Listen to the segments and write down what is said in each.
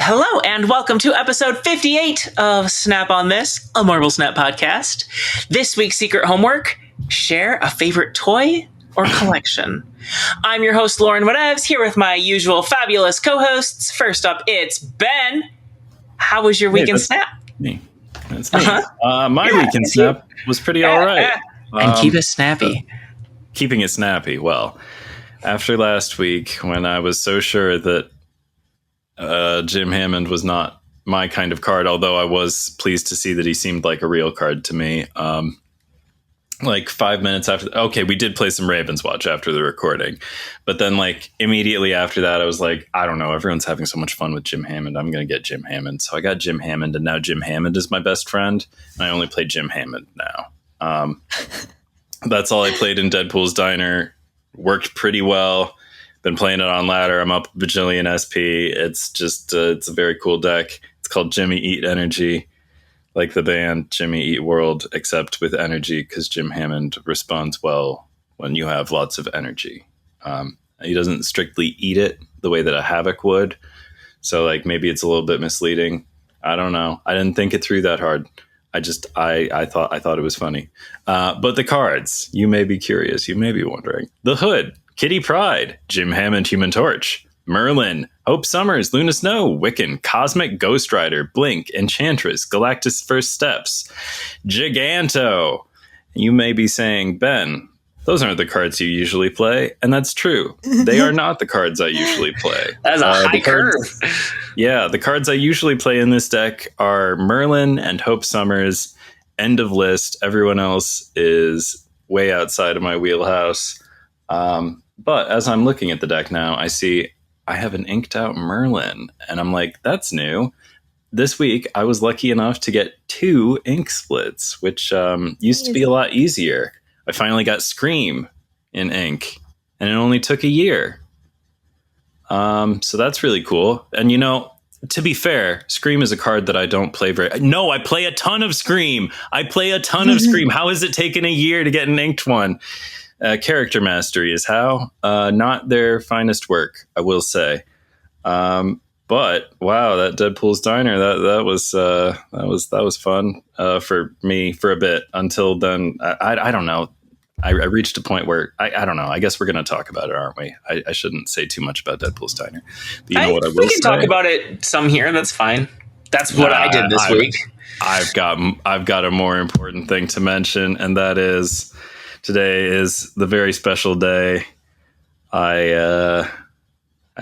Hello and welcome to episode 58 of Snap on This, a Marvel Snap podcast. This week's secret homework, share a favorite toy or collection. I'm your host, LaurenWhatevs, here with my usual fabulous co-hosts. First up, it's Ben. How was your week in Snap? That's me. My week in Snap was pretty all right. And keep it snappy. Keeping it snappy. Well, after last week, when I was so sure that Jim Hammond was not my kind of card, although I was pleased to see that he seemed like a real card to me. Like 5 minutes after, okay, we did play some Ravens Watch after the recording, but then like immediately after that, I was like, I don't know, everyone's having so much fun with Jim Hammond. I'm going to get Jim Hammond. So I got Jim Hammond, and now Jim Hammond is my best friend, and I only play Jim Hammond now. That's all I played in Deadpool's Diner. Worked pretty well. Been playing it on ladder. I'm up a bajillion SP. It's just, it's a very cool deck. It's called Jimmy Eat Energy, like the band Jimmy Eat World, except with energy, because Jim Hammond responds well when you have lots of energy. He doesn't strictly eat it the way that a Havoc would. So like maybe it's a little bit misleading. I don't know. I didn't think it through that hard. I thought it was funny. But the cards, you may be curious. You may be wondering. The Hood, Kitty Pryde, Jim Hammond, Human Torch, Merlin, Hope Summers, Luna Snow, Wiccan, Cosmic Ghost Rider, Blink, Enchantress, Galactus First Steps, Giganto. You may be saying, Ben, those aren't the cards you usually play. And that's true. They are not the cards I usually play. That's a high curve. Yeah, the cards I usually play in this deck are Merlin and Hope Summers. End of list. Everyone else is way outside of my wheelhouse. But as I'm looking at the deck now, I see I have an inked out Merlin, and I'm like, that's new. This week, I was lucky enough to get 2 ink splits, which used to be a lot easier. I finally got Scream in ink, and it only took a year. So that's really cool. And, you know, to be fair, Scream is a card that I don't play No, I play a ton of Scream. How has it taken a year to get an inked one? Character mastery is how. Not their finest work, I will say. But wow, that Deadpool's Diner, that was fun for me for a bit. Until then, I don't know. I reached a point where I don't know. I guess we're going to talk about it, aren't we? I shouldn't say too much about Deadpool's Diner. But you know what I will say? We can talk about it some here. That's fine. That's what I did this week. I've got a more important thing to mention, and that is today is the very special day. I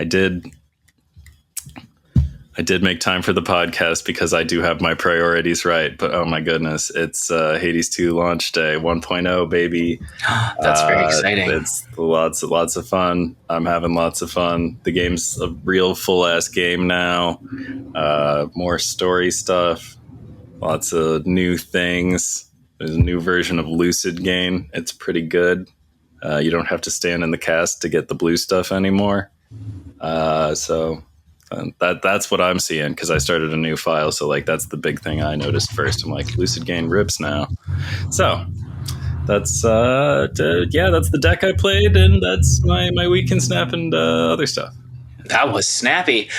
did make time for the podcast because I do have my priorities right, but oh my goodness, it's Hades 2 launch day 1.0, baby. That's very exciting. It's lots of fun. I'm having lots of fun. The game's a real full ass game now. More story stuff, lots of new things. There's a new version of Lucid Game. It's pretty good. You don't have to stand in the cast to get the blue stuff anymore. So that's what I'm seeing, because I started a new file. So like that's the big thing I noticed first. I'm like, Lucid Game rips now. So that's that's the deck I played, and that's my week in Snap and other stuff. That was snappy.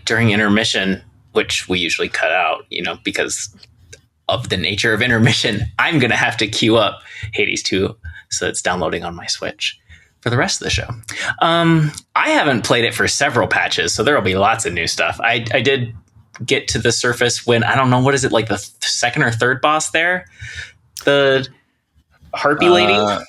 During intermission, which we usually cut out, you know, because of the nature of intermission, I'm going to have to queue up Hades 2 so it's downloading on my Switch for the rest of the show. I haven't played it for several patches, so there will be lots of new stuff. I did get to the surface when, I don't know, what is it, like the second or third boss there? The Harpy lady?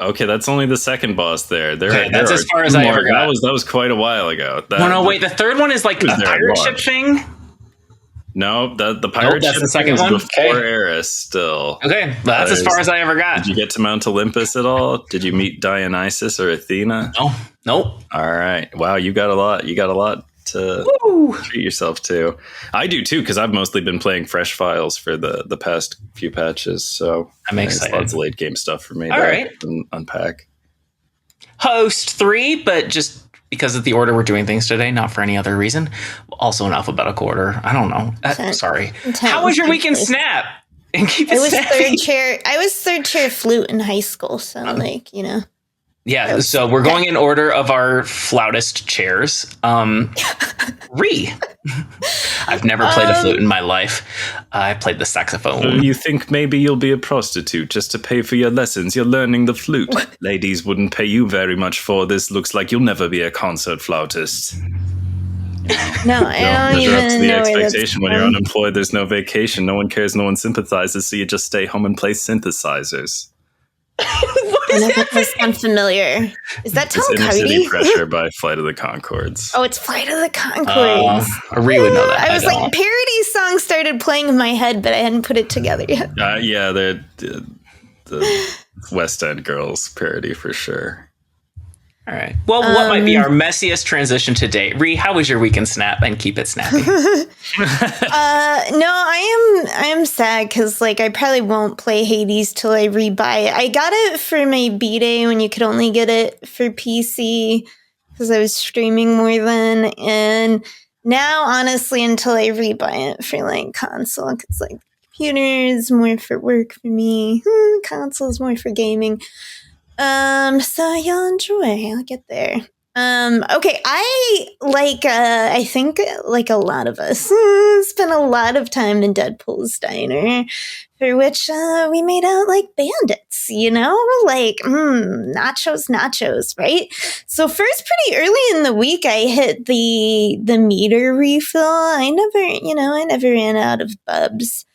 Okay, that's only the second boss there. That's as far as I ever got. That was quite a while ago. Wait, the third one is like a pirate ship thing? No, the pirate ship the second one before Eris still. Okay, that's as far as I ever got. Did you get to Mount Olympus at all? Did you meet Dionysus or Athena? No, nope. All right. Wow, you got a lot to treat yourself to. I do too, because I've mostly been playing fresh files for the past few patches. So I'm excited. Lots of late game stuff for me. All right, unpack. Host 3, but just because of the order we're doing things today, not for any other reason. Also in alphabetical order. I don't know. Sorry. How was your week in Snap? And keep it I was third chair flute in high school, so like, you know. Yeah, so we're going in order of our flautist chairs. Ree. I've never played a flute in my life. I played the saxophone. You think maybe you'll be a prostitute just to pay for your lessons? You're learning the flute. Ladies wouldn't pay you very much for this. Looks like you'll never be a concert flautist. No, I don't even That's the know expectation when you're unemployed. There's no vacation. No one cares. No one sympathizes. So you just stay home and play synthesizers. What is that? That sounds familiar. Is that Tom It's Inner Cardi? City Pressure by Flight of the Conchords. Oh, it's Flight of the Conchords. Ree would know that. I was like, parody song started playing in my head, but I hadn't put it together yet. Yeah, they're the West End Girls parody for sure. All right. Well, what might be our messiest transition to date? Ree, how was your weekend snap? And keep it snappy. No, I am sad because like I probably won't play Hades till I rebuy it. I got it for my B-Day when you could only get it for PC because I was streaming more then, and now honestly until I rebuy it for like console, because like computer is more for work for me, console is more for gaming. So you'll enjoy. I'll get there. Okay, I think like a lot of us spent a lot of time in Deadpool's diner, for which we made out like bandits, like nachos, right? So first, pretty early in the week, I hit the meter refill. I never ran out of bubs.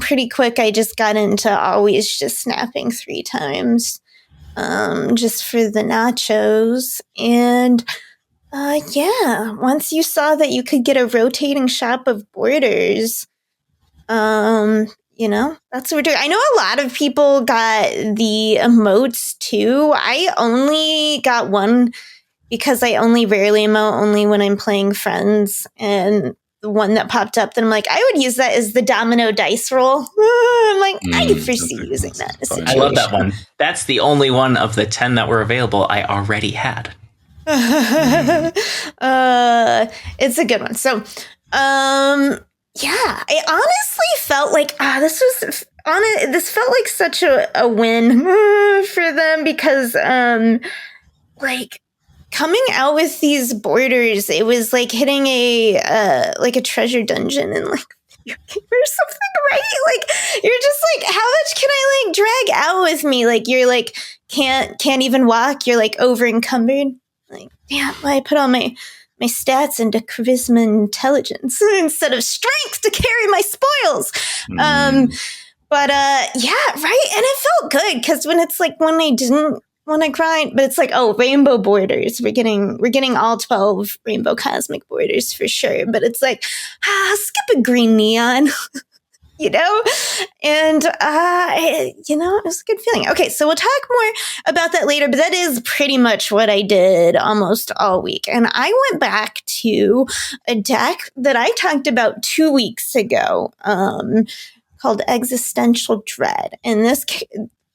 Pretty quick, I just got into always just snapping 3 times. Just for the nachos. And once you saw that you could get a rotating shop of borders, that's what we're doing. I know a lot of people got the emotes too. I only got one because I only rarely emote, only when I'm playing friends. And the one that popped up, then I'm like, I would use that as the domino dice roll. I'm like, I could foresee using that. I love that one. That's the only one of the 10 that were available I already had. It's a good one. So, I honestly felt like this felt like such a win for them because coming out with these borders, it was like hitting a treasure dungeon and like or something, right? Like you're just like, how much can I like drag out with me? Like you're like can't even walk. You're like over encumbered. Like damn, I put all my stats into charisma and intelligence instead of strength to carry my spoils. But right, and it felt good because when it's like when I didn't want to grind, but it's like, oh, rainbow borders. We're getting all 12 rainbow cosmic borders for sure. But it's like, skip a green neon, and it was a good feeling. Okay, so we'll talk more about that later, but that is pretty much what I did almost all week. And I went back to a deck that I talked about 2 weeks ago, called Existential Dread. And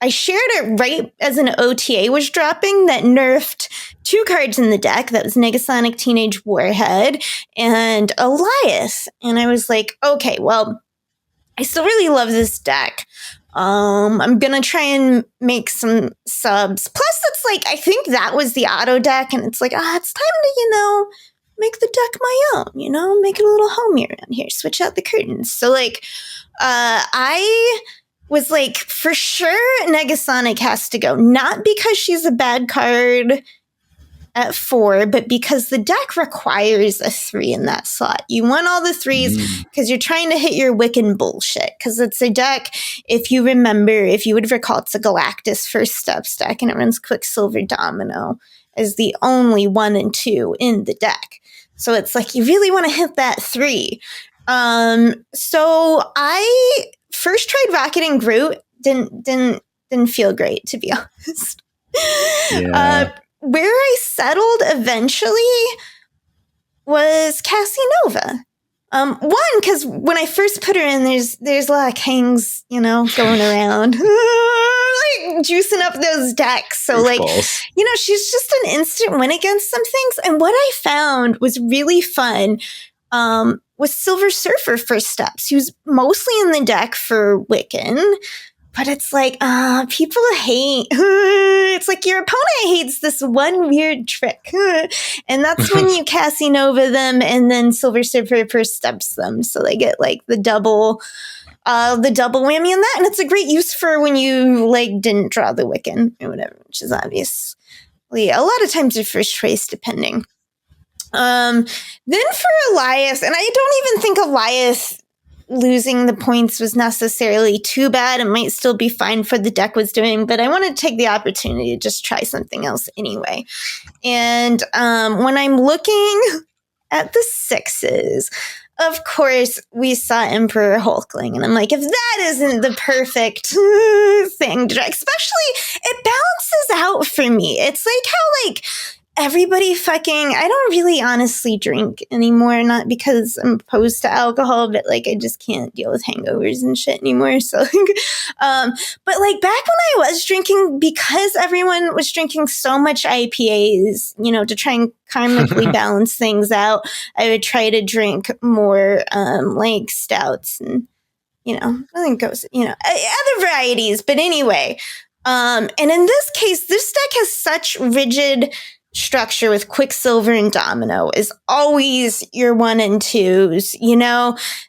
I shared it right as an OTA was dropping that nerfed 2 cards in the deck. That was Negasonic Teenage Warhead and Elias. And I was like, okay, well, I still really love this deck. I'm going to try and make some subs. Plus, it's like, I think that was the auto deck. And it's like, it's time to, make the deck my own, make it a little homey around here. Switch out the curtains. So, like, I was like, for sure, Negasonic has to go. Not because she's a bad card at 4, but because the deck requires a 3 in that slot. You want all the 3s because you're trying to hit your Wiccan bullshit. Because it's a deck, if you would recall, it's a Galactus first steps deck, and it runs Quicksilver Domino as the only 1 and 2 in the deck. So it's like, you really want to hit that 3. So I first tried Rocketing Groot, didn't feel great, to be honest. Yeah. Where I settled eventually was Cassinova. One, because when I first put her in, there's a lot of kings, going around, like juicing up those decks. So like, she's just an instant win against some things. And what I found was really fun was Silver Surfer first steps. He was mostly in the deck for Wiccan, But it's like, people hate. It's like your opponent hates this one weird trick. And that's when you Cassie Nova them and then Silver Surfer steps them. So they get like the double whammy on that. And it's a great use for when you like didn't draw the Wiccan or whatever, which is obviously a lot of times your first choice, depending. Then for Elias, and I don't even think Elias losing the points was necessarily too bad. It might still be fine for the deck was doing, but I wanted to take the opportunity to just try something else anyway. And when I'm looking at the sixes, of course, we saw Emperor Hulkling, and I'm like, if that isn't the perfect thing to drag, especially it balances out for me. It's like how like everybody I don't really honestly drink anymore, not because I'm opposed to alcohol, but like I just can't deal with hangovers and shit anymore. So, but like back when I was drinking, because everyone was drinking so much IPAs, to try and karmically balance things out, I would try to drink more like stouts and, I think it goes, other varieties. But anyway, and in this case, this deck has such rigid structure with Quicksilver and Domino is always your 1 and 2s,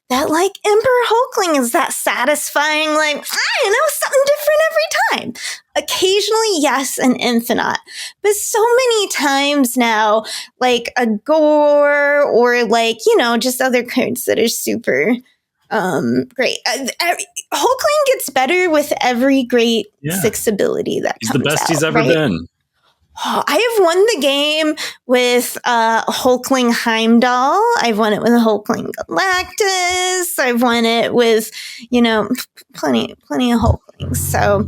that like Emperor Hulkling is that satisfying, like, something different every time. Occasionally, yes, an Infinite, but so many times now, like a Gore or like, just other cards that are super great. Hulkling gets better with every great 6 ability that he's comes the best out, he's ever been. Oh, I have won the game with Hulkling Heimdall. I've won it with Hulkling Galactus. I've won it with, plenty of Hulklings. So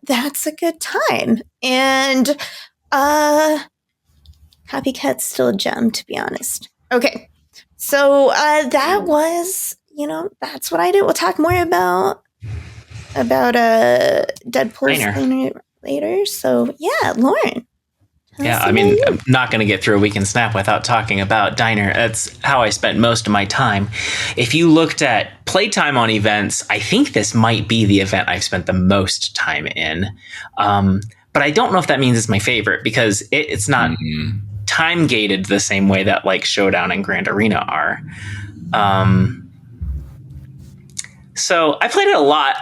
that's a good time. And Copycat's still a gem, to be honest. Okay. So that was, that's what I did. We'll talk more about Deadpool later. So yeah, Lauren. Yeah, I mean, I'm not going to get through a week in Snap without talking about Diner. That's how I spent most of my time. If you looked at playtime on events, I think this might be the event I've spent the most time in. But I don't know if that means it's my favorite because it's not time gated the same way that like Showdown and Grand Arena are. So I played it a lot.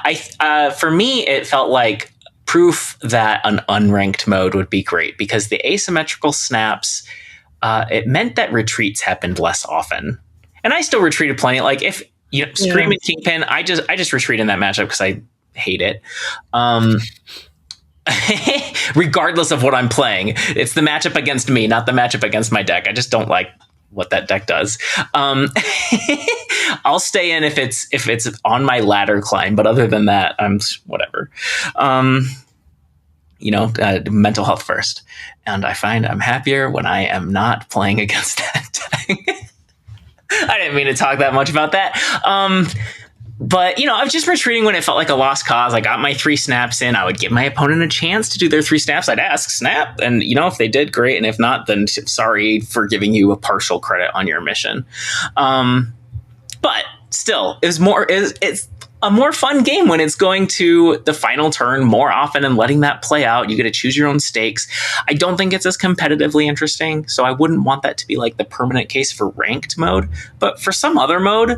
For me, it felt like proof that an unranked mode would be great because the asymmetrical snaps, it meant that retreats happened less often. And I still retreated plenty. Like if Scream and Kingpin, I just retreat in that matchup because I hate it. Regardless of what I'm playing, it's the matchup against me, not the matchup against my deck. I just don't like what that deck does. I'll stay in if it's on my ladder climb, but other than that, I'm whatever. Mental health first. And I find I'm happier when I am not playing against that deck. I didn't mean to talk that much about that. But, I was just retreating when it felt like a lost cause. I got my 3 snaps in. I would give my opponent a chance to do their 3 snaps. I'd ask, snap. And, if they did, great. And if not, then sorry for giving you a partial credit on your mission. But still, it's a more fun game when it's going to the final turn more often and letting that play out. You get to choose your own stakes. I don't think it's as competitively interesting. So I wouldn't want that to be like the permanent case for ranked mode. But for some other mode,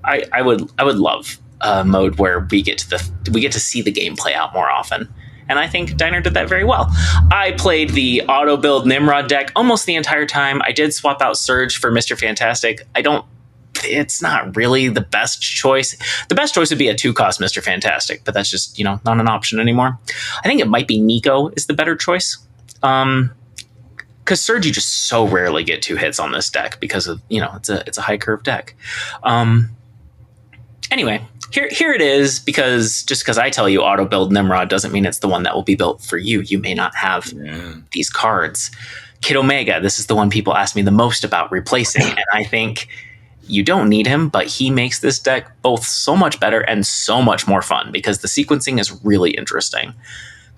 I would love a mode where we get to see the game play out more often. And I think Diner did that very well. I played the auto build Nimrod deck almost the entire time. I did swap out Surge for Mr. Fantastic. It's not really the best choice. The best choice would be a 2-cost Mr. Fantastic, but that's just, not an option anymore. I think it might be Nico is the better choice. Because Surge, you just so rarely get 2 hits on this deck because of, it's a high curve deck. Anyway, here it is, because I tell you auto build Nimrod doesn't mean it's the one that will be built for you. You may not have these cards. Kid Omega, this is the one people ask me the most about replacing, and I think you don't need him, but he makes this deck both so much better and so much more fun because the sequencing is really interesting.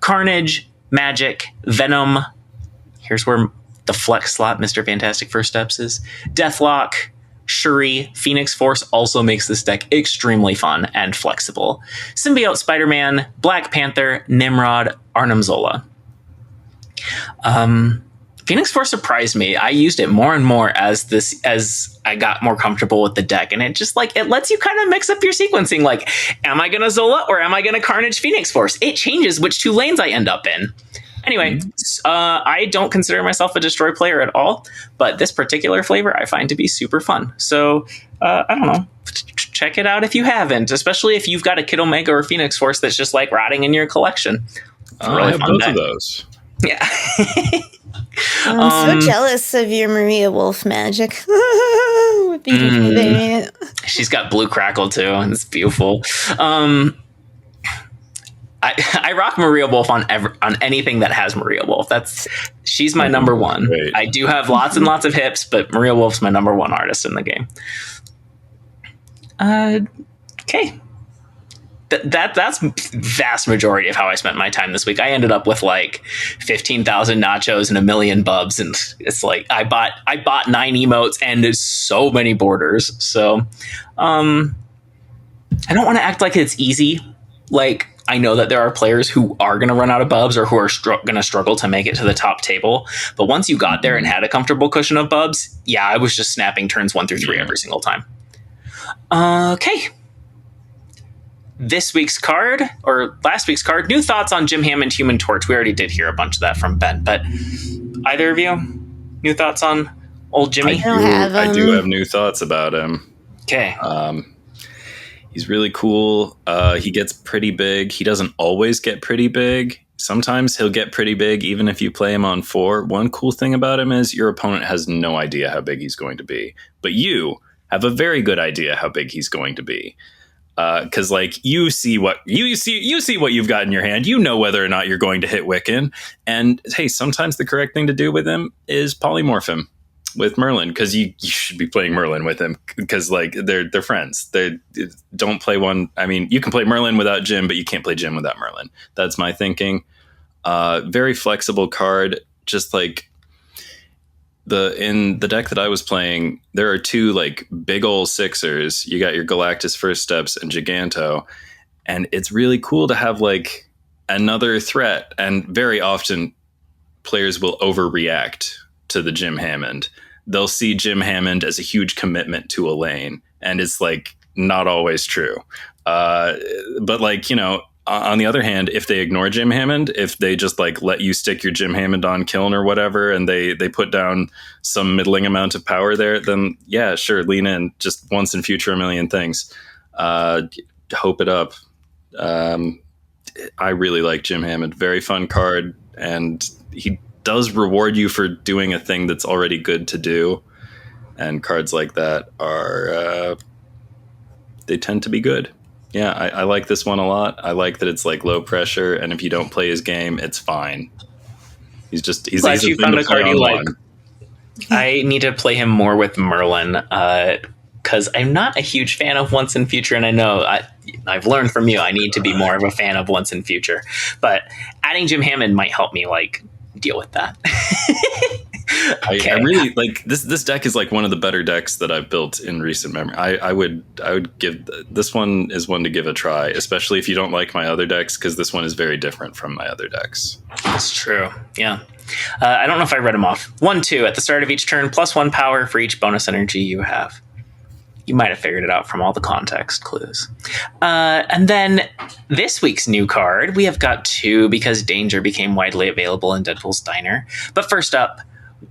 Carnage, Magic, Venom. Here's where the flex slot Mr. Fantastic First Steps is. Deathlock, Shuri, Phoenix Force also makes this deck extremely fun and flexible. Symbiote Spider-Man, Black Panther, Nimrod, Arnim Zola. Phoenix Force surprised me. I used it more and more as I got more comfortable with the deck, and it just it lets you kind of mix up your sequencing. Like, am I gonna Zola or am I gonna Carnage Phoenix Force? It changes which two lanes I end up in. Anyway, I don't consider myself a Destroy player at all, but this particular flavor I find to be super fun. So I don't know. Check it out if you haven't, especially if you've got a Kid Omega or Phoenix Force that's just rotting in your collection. Really I have both of those. Yeah. I'm so jealous of your Maria Wolf magic. She's got blue crackle too, and it's beautiful. I rock Maria Wolf on anything that has Maria Wolf. She's my number one. Great. I do have lots and lots of hips, but Maria Wolf's my number one artist in the game. Okay. That's vast majority of how I spent my time this week. I ended up with 15,000 nachos and a million bubs, and it's I bought 9 emotes and so many borders. So I don't want to act like it's easy. I know that there are players who are going to run out of bubs or who are going to struggle to make it to the top table. But once you got there and had a comfortable cushion of bubs, yeah, I was just snapping turns 1 through 3 every single time. Okay. This week's card, or last week's card, new thoughts on Jim Hammond, Human Torch. We already did hear a bunch of that from Ben, but either of you, new thoughts on old Jimmy? I do have new thoughts about him. Okay. He's really cool. He gets pretty big. He doesn't always get pretty big. Sometimes he'll get pretty big even if you play him on 4. One cool thing about him is your opponent has no idea how big he's going to be, but you have a very good idea how big he's going to be. Because you see what you've got in your hand. You know whether or not you're going to hit Wiccan. And hey, sometimes the correct thing to do with him is polymorph him with Merlin, because you should be playing Merlin with him, because they're friends. They don't play one. I mean, you can play Merlin without Jim, but you can't play Jim without Merlin. That's my thinking. Very flexible card. Just in the deck that I was playing, there are 2 big ol' 6ers. You got your Galactus First Steps and Giganto, and it's really cool to have another threat. And very often players will overreact to the Jim Hammond. They'll see Jim Hammond as a huge commitment to a lane, and it's not always true. But on the other hand, if they ignore Jim Hammond, if they just let you stick your Jim Hammond on Kiln or whatever, and they put down some middling amount of power there, then yeah, sure, lean in. Just once in future, a million things. Hope it up. I really like Jim Hammond. Very fun card, and he does reward you for doing a thing that's already good to do. And cards like that they tend to be good. Yeah, I like this one a lot. I like that it's low pressure, and if you don't play his game, it's fine. He's glad you found a card you like. I need to play him more with Merlin, because I'm not a huge fan of Once and Future, and I know I've learned from you I need to be more of a fan of Once and Future. But adding Jim Hammond might help me deal with that. Okay. I really this deck is one of the better decks that I've built in recent memory. I would give this one is one to give a try, especially if you don't like my other decks, because this one is very different from my other decks. That's true. Yeah. I don't know if I read them off. 1/2 at the start of each turn, +1 power for each bonus energy you have. You might have figured it out from all the context clues. And then this week's new card, we have got 2 because Danger became widely available in Deadpool's Diner. But first up,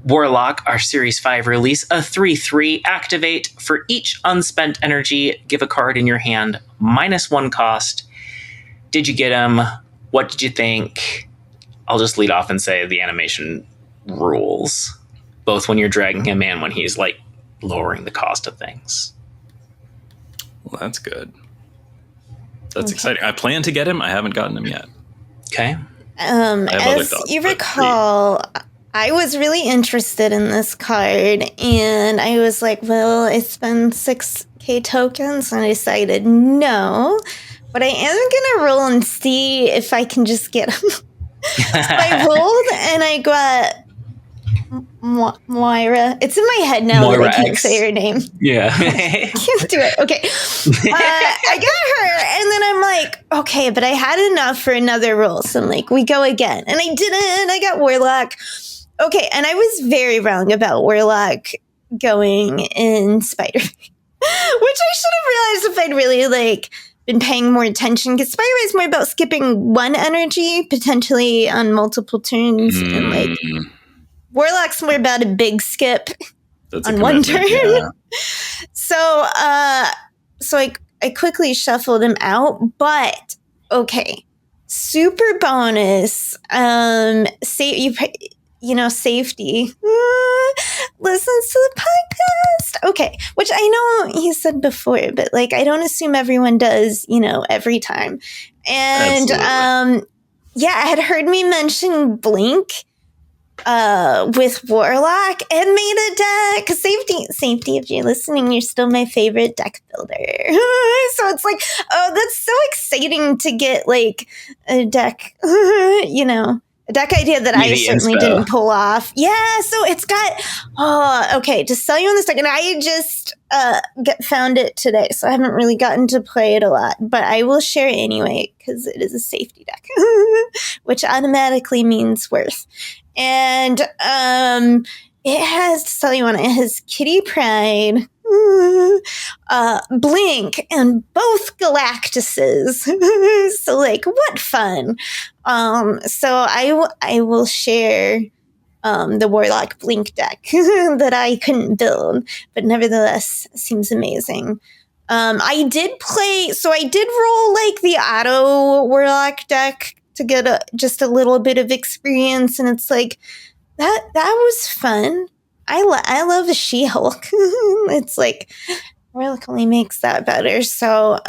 Warlock, our Series 5 release, a 3/3 activate. For each unspent energy, give a card in your hand, -1 cost. Did you get him? What did you think? I'll just lead off and say the animation rules, both when you're dragging him and when he's lowering the cost of things. Well, that's good. That's exciting. I plan to get him. I haven't gotten him yet. Okay. As you recall, I was really interested in this card, and I was well, I spend 6K tokens, and I decided no, but I am going to roll and see if I can just get him. So I rolled, and I got Moira. It's in my head now Moira that I can't X. say her name. Yeah. Can't do it. Okay. I got her, and then I'm like, okay, but I had enough for another roll. So I'm like, we go again. And I didn't. I got Warlock. Okay, and I was very wrong about Warlock going in Spider, which I should have realized if I'd really been paying more attention, because Spider is more about skipping one energy potentially on multiple turns, and Warlock's more about a big skip on one turn. Yeah. So I quickly shuffled him out, but okay, super bonus. Safety listens to the podcast. Okay, which I know he said before, but I don't assume everyone does, every time. And I had heard me mention Blink with Warlock and made a deck. Safety, if you're listening, you're still my favorite deck builder. So it's oh, that's so exciting to get a deck, a deck idea that I certainly didn't pull off. Yeah, so it's got, okay, to sell you on this deck, and I just found it today, so I haven't really gotten to play it a lot, but I will share it anyway, because it is a safety deck, which automatically means worth. And it has, to sell you on it, has Kitty Pryde, Blink, and both Galactuses. So what fun. So I will share the Warlock Blink deck that I couldn't build, but nevertheless seems amazing. I did roll the auto Warlock deck to get just a little bit of experience, and it's that was fun. I love a She-Hulk. It's Warlock only makes that better. So,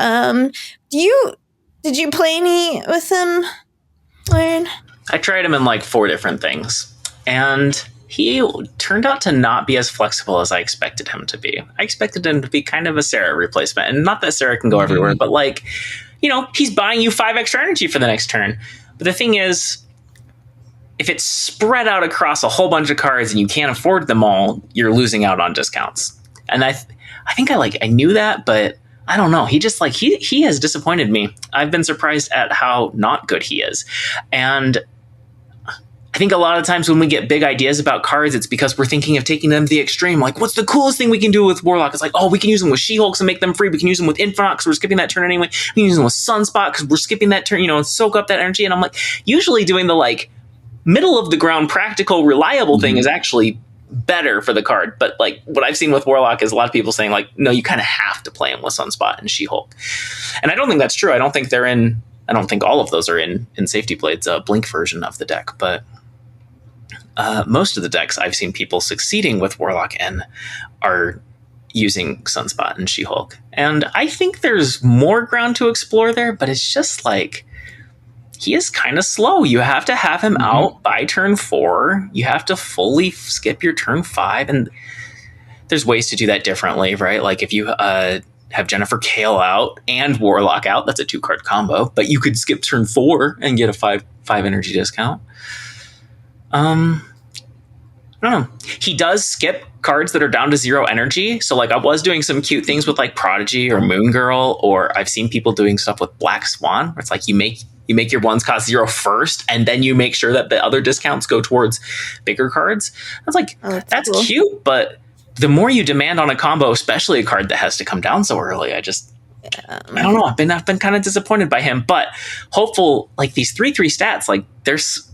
did you play any with him, Lauren? I tried him in 4 different things, and he turned out to not be as flexible as I expected him to be. I expected him to be kind of a Sarah replacement, and not that Sarah can go everywhere, but he's buying you 5 extra energy for the next turn. But the thing is, if it's spread out across a whole bunch of cards and you can't afford them all, you're losing out on discounts. And I think I knew that, but I don't know. He just he has disappointed me. I've been surprised at how not good he is. And I think a lot of times when we get big ideas about cards, it's because we're thinking of taking them to the extreme. What's the coolest thing we can do with Warlock? It's we can use them with She-Hulks and make them free. We can use them with Infinite because we're skipping that turn anyway. We can use them with Sunspot because we're skipping that turn, and soak up that energy. And I'm usually doing the middle of the ground, practical, reliable thing is actually better for the card. But what I've seen with Warlock is a lot of people saying no, you kind of have to play him with Sunspot and She-Hulk. And I don't think that's true. I don't think all of those are in Safety Blade's Blink version of the deck, but most of the decks I've seen people succeeding with Warlock in are using Sunspot and She-Hulk. And I think there's more ground to explore there, but it's just he is kind of slow. You have to have him out by turn 4. You have to fully skip your turn 5. And there's ways to do that differently, right? If you have Jennifer Kale out and Warlock out, that's a 2-card combo. But you could skip turn 4 and get a 5 energy discount. I don't know. He does skip cards that are down to 0 energy. So I was doing some cute things with Prodigy or Moon Girl, or I've seen people doing stuff with Black Swan, where it's you make your ones cost 0 first, and then you make sure that the other discounts go towards bigger cards. I was that's cool. Cute, but the more you demand on a combo, especially a card that has to come down so early, I don't know. I've been kind of disappointed by him, but hopeful these 3/3 stats, there's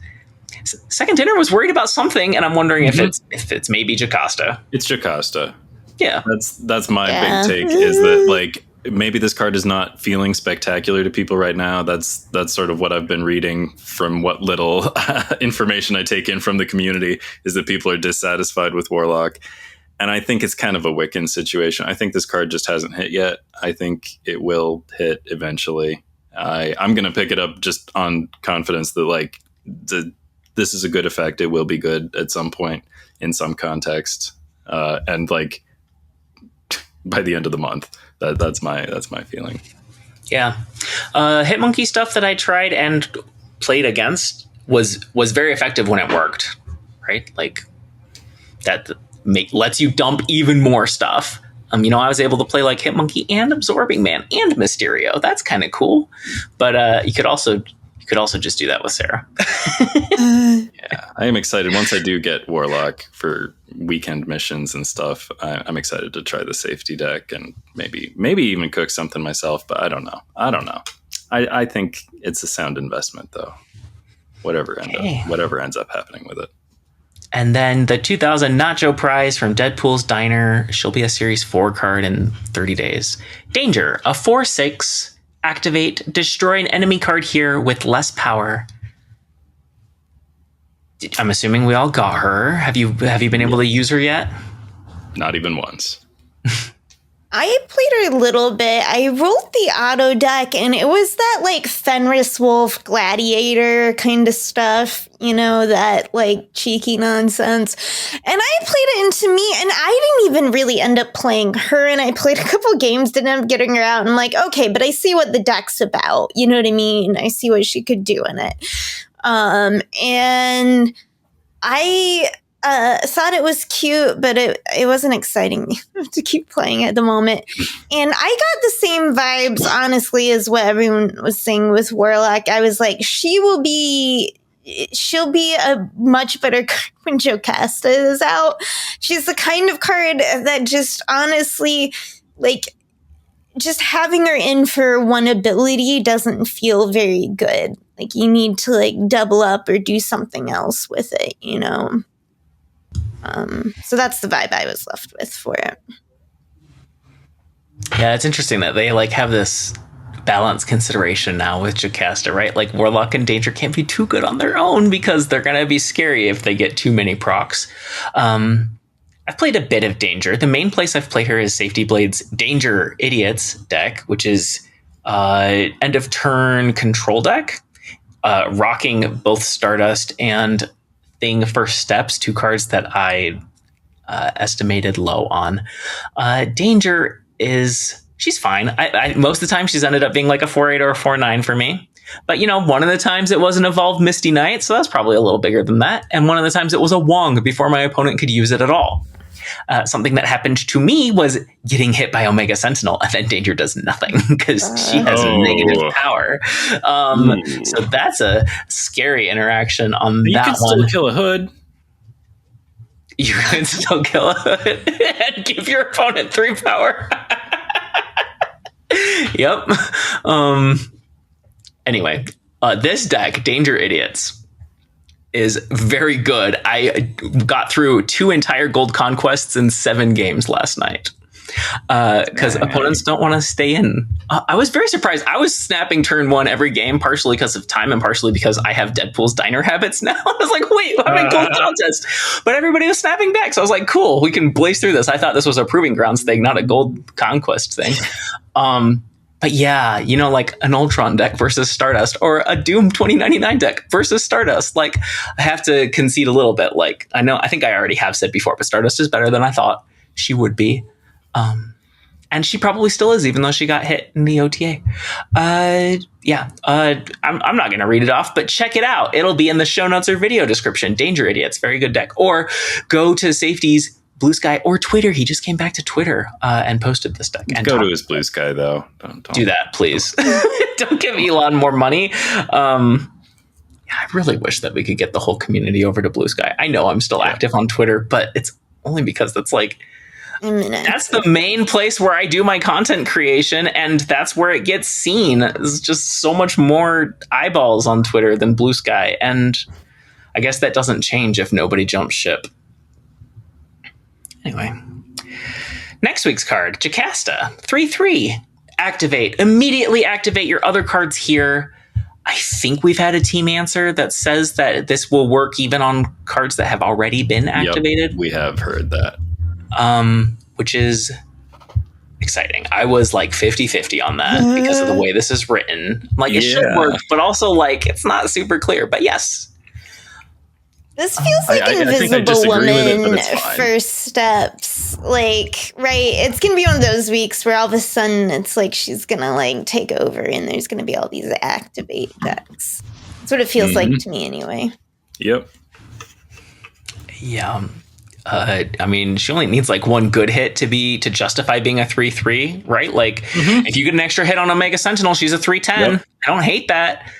Second Dinner was worried about something, and I'm wondering if it's maybe Jocasta. It's Jocasta. Yeah, that's my big take is that maybe this card is not feeling spectacular to people right now. That's sort of what I've been reading from what little information I take in from the community, is that people are dissatisfied with Warlock. And I think it's kind of a Wiccan situation. I think this card just hasn't hit yet. I think it will hit eventually. I'm going to pick it up just on confidence that this is a good effect. It will be good at some point in some context. And by the end of the month, that's my feeling. Yeah. Hitmonkey stuff that I tried and played against was very effective when it worked, right? that lets you dump even more stuff. I was able to play like Hitmonkey and Absorbing Man and Mysterio. That's kind of cool. But you could also just do that with Sarah. Yeah, I am excited. Once I do get Warlock for weekend missions and stuff, I'm excited to try the safety deck and maybe even cook something myself. But I don't know. I think it's a sound investment, though. Whatever ends up happening with it. And then the 2000 Nacho Prize from Deadpool's Diner. She'll be a Series 4 card in 30 days. Danger, a 4/6. Activate, destroy an enemy card here with less power. I'm assuming we all got her. Have you been able to use her yet? Not even once. I played her a little bit. I rolled the auto deck, and it was that like Fenris Wolf Gladiator kind of stuff, that like cheeky nonsense. And I played it into me, and I didn't even really end up playing her. And I played a couple games, didn't end up getting her out. And I'm like, okay, but I see what the deck's about. You know what I mean? I see what she could do in it. And I thought it was cute, but it wasn't exciting to keep playing at the moment. And I got the same vibes, honestly, as what everyone was saying with Warlock. I was like, she'll be a much better card when Jocasta is out. She's the kind of card that just honestly, like, just having her in for one ability doesn't feel very good. Like, you need to like double up or do something else with it, So that's the vibe I was left with for it. Yeah, it's interesting that they like have this balance consideration now with Jocasta, right? Like Warlock and Danger can't be too good on their own because they're going to be scary if they get too many procs. I've played a bit of Danger. The main place I've played her is Safety Blade's Danger Idiots deck, which is end of turn control deck, rocking both Stardust and Thing First Steps, 2 cards that I estimated low on. Danger she's fine. I most of the time she's ended up being like a 4/8 or a 4/9 for me. But, one of the times it was an Evolved Misty Knight, so that's probably a little bigger than that. And one of the times it was a Wong before my opponent could use it at all. Something that happened to me was getting hit by Omega Sentinel, and then Danger does nothing because she has negative power. So that's a scary interaction on that one. You can still kill a Hood. You can still kill a Hood and give your opponent 3 power. Yep. Anyway, this deck, Danger Idiots, is very good. I got through 2 entire gold conquests in 7 games last night because opponents don't want to stay in. I was very surprised. I was snapping turn 1 every game, partially because of time and partially because I have Deadpool's Diner habits now. I was like, wait, I'm in gold contest. But everybody was snapping back. So I was like, cool, we can blaze through this. I thought this was a Proving Grounds thing, not a gold conquest thing. But yeah, like an Ultron deck versus Stardust or a Doom 2099 deck versus Stardust. Like, I have to concede a little bit. Like, I think I already have said before, but Stardust is better than I thought she would be. And she probably still is, even though she got hit in the OTA. I'm not going to read it off, but check it out. It'll be in the show notes or video description. Danger Idiots, very good deck. Or go to Safety's Blue Sky or Twitter. He just came back to Twitter and posted this deck. And go to his Blue Sky, though. Don't do that, please. Don't give Elon more money. I really wish that we could get the whole community over to Blue Sky. I know I'm still active on Twitter, but it's only because that's like that's the main place where I do my content creation, and that's where it gets seen. There's just so much more eyeballs on Twitter than Blue Sky, and I guess that doesn't change if nobody jumps ship. Anyway, next week's card, Jocasta, 3/3. Activate. Immediately activate your other cards here. I think we've had a team answer that says that this will work even on cards that have already been activated. Yep, we have heard that. Which is exciting. I was like 50-50 on that because of the way this is written. Like, it should work, but also like it's not super clear. But yes. This feels like Invisible Woman First Steps. Like, right, it's going to be one of those weeks where all of a sudden it's like she's going to like take over and there's going to be all these activate decks. That's what it feels like to me anyway. Yep. Yeah. I mean, she only needs like one good hit to justify being a 3/3, right? Like, if you get an extra hit on Omega Sentinel, she's a 3/10. Yep. I don't hate that.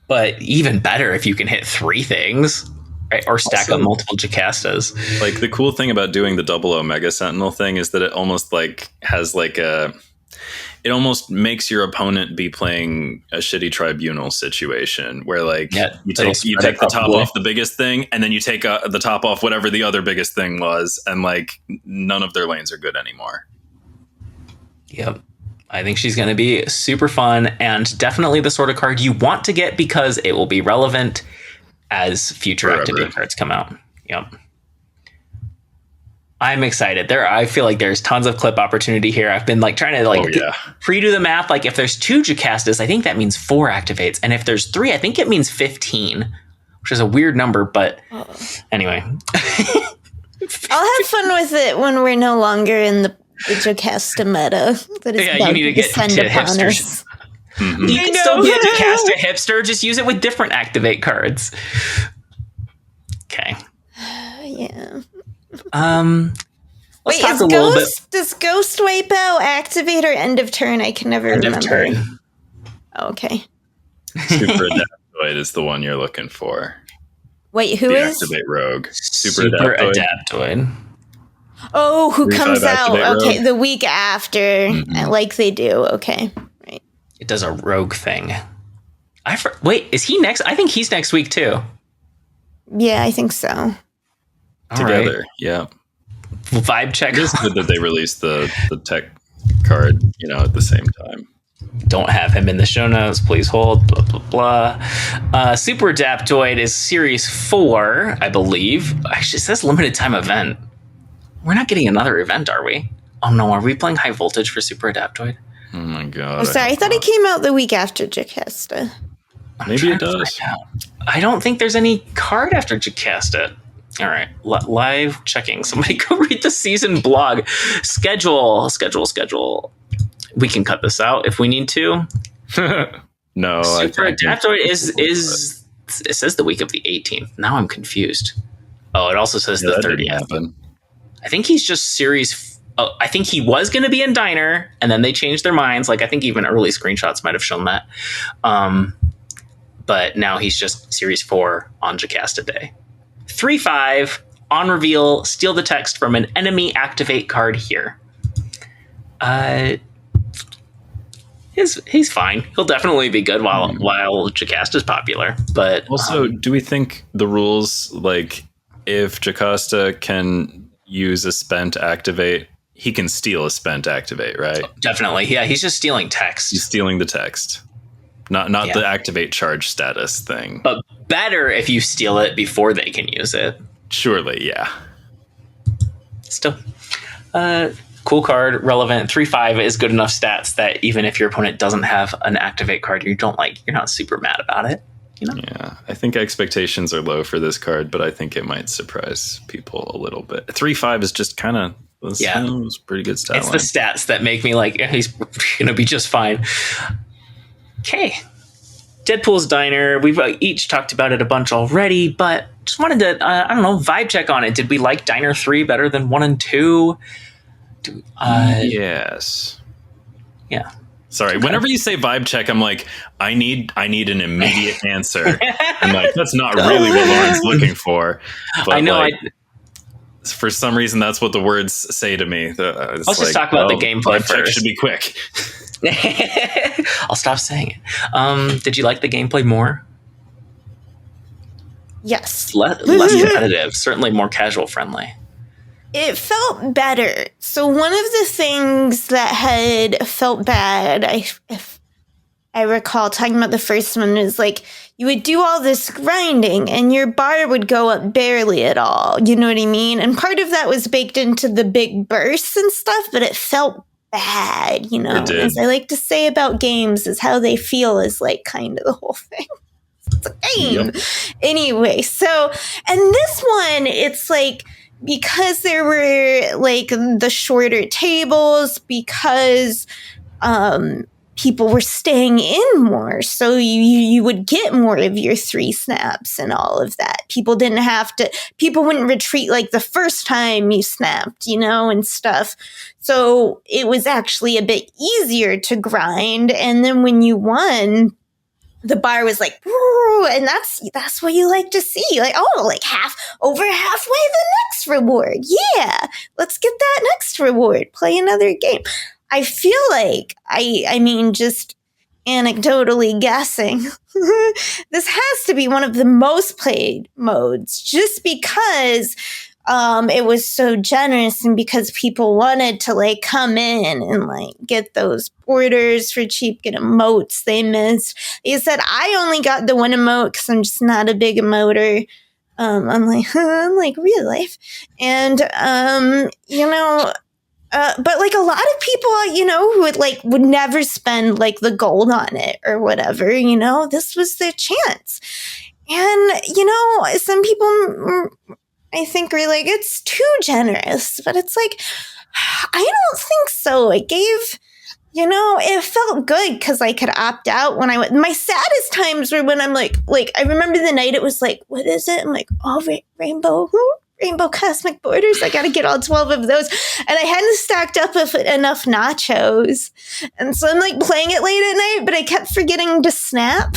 But even better if you can hit 3 things, right? Or stack up multiple Jocastas. Like, the cool thing about doing the double Omega Sentinel thing is that it almost like has like it almost makes your opponent be playing a shitty tribunal situation where like you take the top off the biggest thing, and then you take the top off whatever the other biggest thing was, and like none of their lanes are good anymore. Yep. I think she's going to be super fun, and definitely the sort of card you want to get because it will be relevant as future activate cards come out. Yep. I'm excited. I feel like there's tons of clip opportunity here. I've been like trying to pre-do the math. Like, if there's 2 Jocastas, I think that means 4 activates. And if there's 3, I think it means 15, which is a weird number, but anyway. I'll have fun with it when we're no longer in the Jocasta meta. You need to get to hipsters. Mm-hmm. You can still be a Jocasta hipster. Just use it with different activate cards. Okay. Yeah. Wait, does Ghost wipe out activate or end of turn? I can never remember. End of turn. Okay. Super Adaptoid is the one you're looking for. Wait, who is? Activate Rogue. Super Adaptoid. Oh, who comes out? Okay, the week after, like they do. Okay, right. It does a rogue thing. Wait, is he next? I think he's next week too. Yeah, I think so. Together, yeah. Vibe check. It is good that they released the tech card, at the same time. Don't have him in the show notes. Please hold. Blah blah blah. Super Adaptoid is Series 4, I believe. Actually, it says limited time event. We're not getting another event, are we? Oh no, are we playing High Voltage for Super Adaptoid? Oh my god! Oh, sorry, I thought it came out the week after Jocasta. Maybe it does. I don't think there's any card after Jocasta. All right, live checking. Somebody go read the season blog. Schedule. We can cut this out if we need to. No, Super Adaptoid is it says the week of the 18th. Now I'm confused. Oh, it also says the 30th. I think he's just series. Oh, I think he was going to be in Diner, and then they changed their minds. Like, I think even early screenshots might have shown that. But now he's just Series 4 on Jocasta Day. 3/5 on reveal. Steal the text from an enemy activate card here. He's fine. He'll definitely be good while Jocasta's popular. But also, do we think the rules, like, if Jocasta can use a spent activate, he can steal a spent activate, right? Definitely. Yeah, he's just stealing text. He's stealing the text. Not the activate charge status thing. But better if you steal it before they can use it. Surely, yeah. Still. Cool card, relevant. 3/5 is good enough stats that even if your opponent doesn't have an activate card you don't like, you're not super mad about it. Yeah, I think expectations are low for this card, but I think it might surprise people a little bit. 3/5 is just kind of it's pretty good stat It's line. the stats that make me like, he's going to be just fine. Okay. Deadpool's Diner. We've each talked about it a bunch already, but just wanted to, vibe check on it. Did we like Diner 3 better than 1 and 2? Yes. Yeah. Sorry. Okay. Whenever you say vibe check, I'm like, I need an immediate answer. I'm like, that's not really what Lauren's looking for. But I know. For some reason, that's what the words say to me. Let's just talk about the gameplay first. Check should be quick. I'll stop saying it. Did you like the gameplay more? Yes. Less competitive, certainly more casual friendly. It felt better. So one of the things that had felt bad, if I recall talking about the first one, is like you would do all this grinding and your bar would go up barely at all. You know what I mean? And part of that was baked into the big bursts and stuff, but it felt bad, as I like to say about games, is how they feel is like kind of the whole thing. It's a game. Yep. Anyway, so, and this one, it's like, because there were like the shorter tables, because people were staying in more. So you would get more of your 3 snaps and all of that. People wouldn't retreat like the first time you snapped, and stuff. So it was actually a bit easier to grind. And then when you won, the bar was like, woo, and that's what you like to see. Like, over halfway the next reward. Yeah, let's get that next reward. Play another game. I feel like, I mean, just anecdotally guessing, this has to be one of the most played modes just because it was so generous and because people wanted to come in and get those orders for cheap, get emotes they missed. He said, I only got the one emote because I'm just not a big emoter. Unlike real life. And, but a lot of people, who would never spend the gold on it or whatever, this was their chance. And, some people, I think, are it's too generous, but it's I don't think so. It gave, it felt good because I could opt out when I went. My saddest times were when I'm I remember the night it was what is it? I'm Rainbow Cosmic Borders. I got to get all 12 of those. And I hadn't stacked up enough nachos. And so I'm playing it late at night, but I kept forgetting to snap.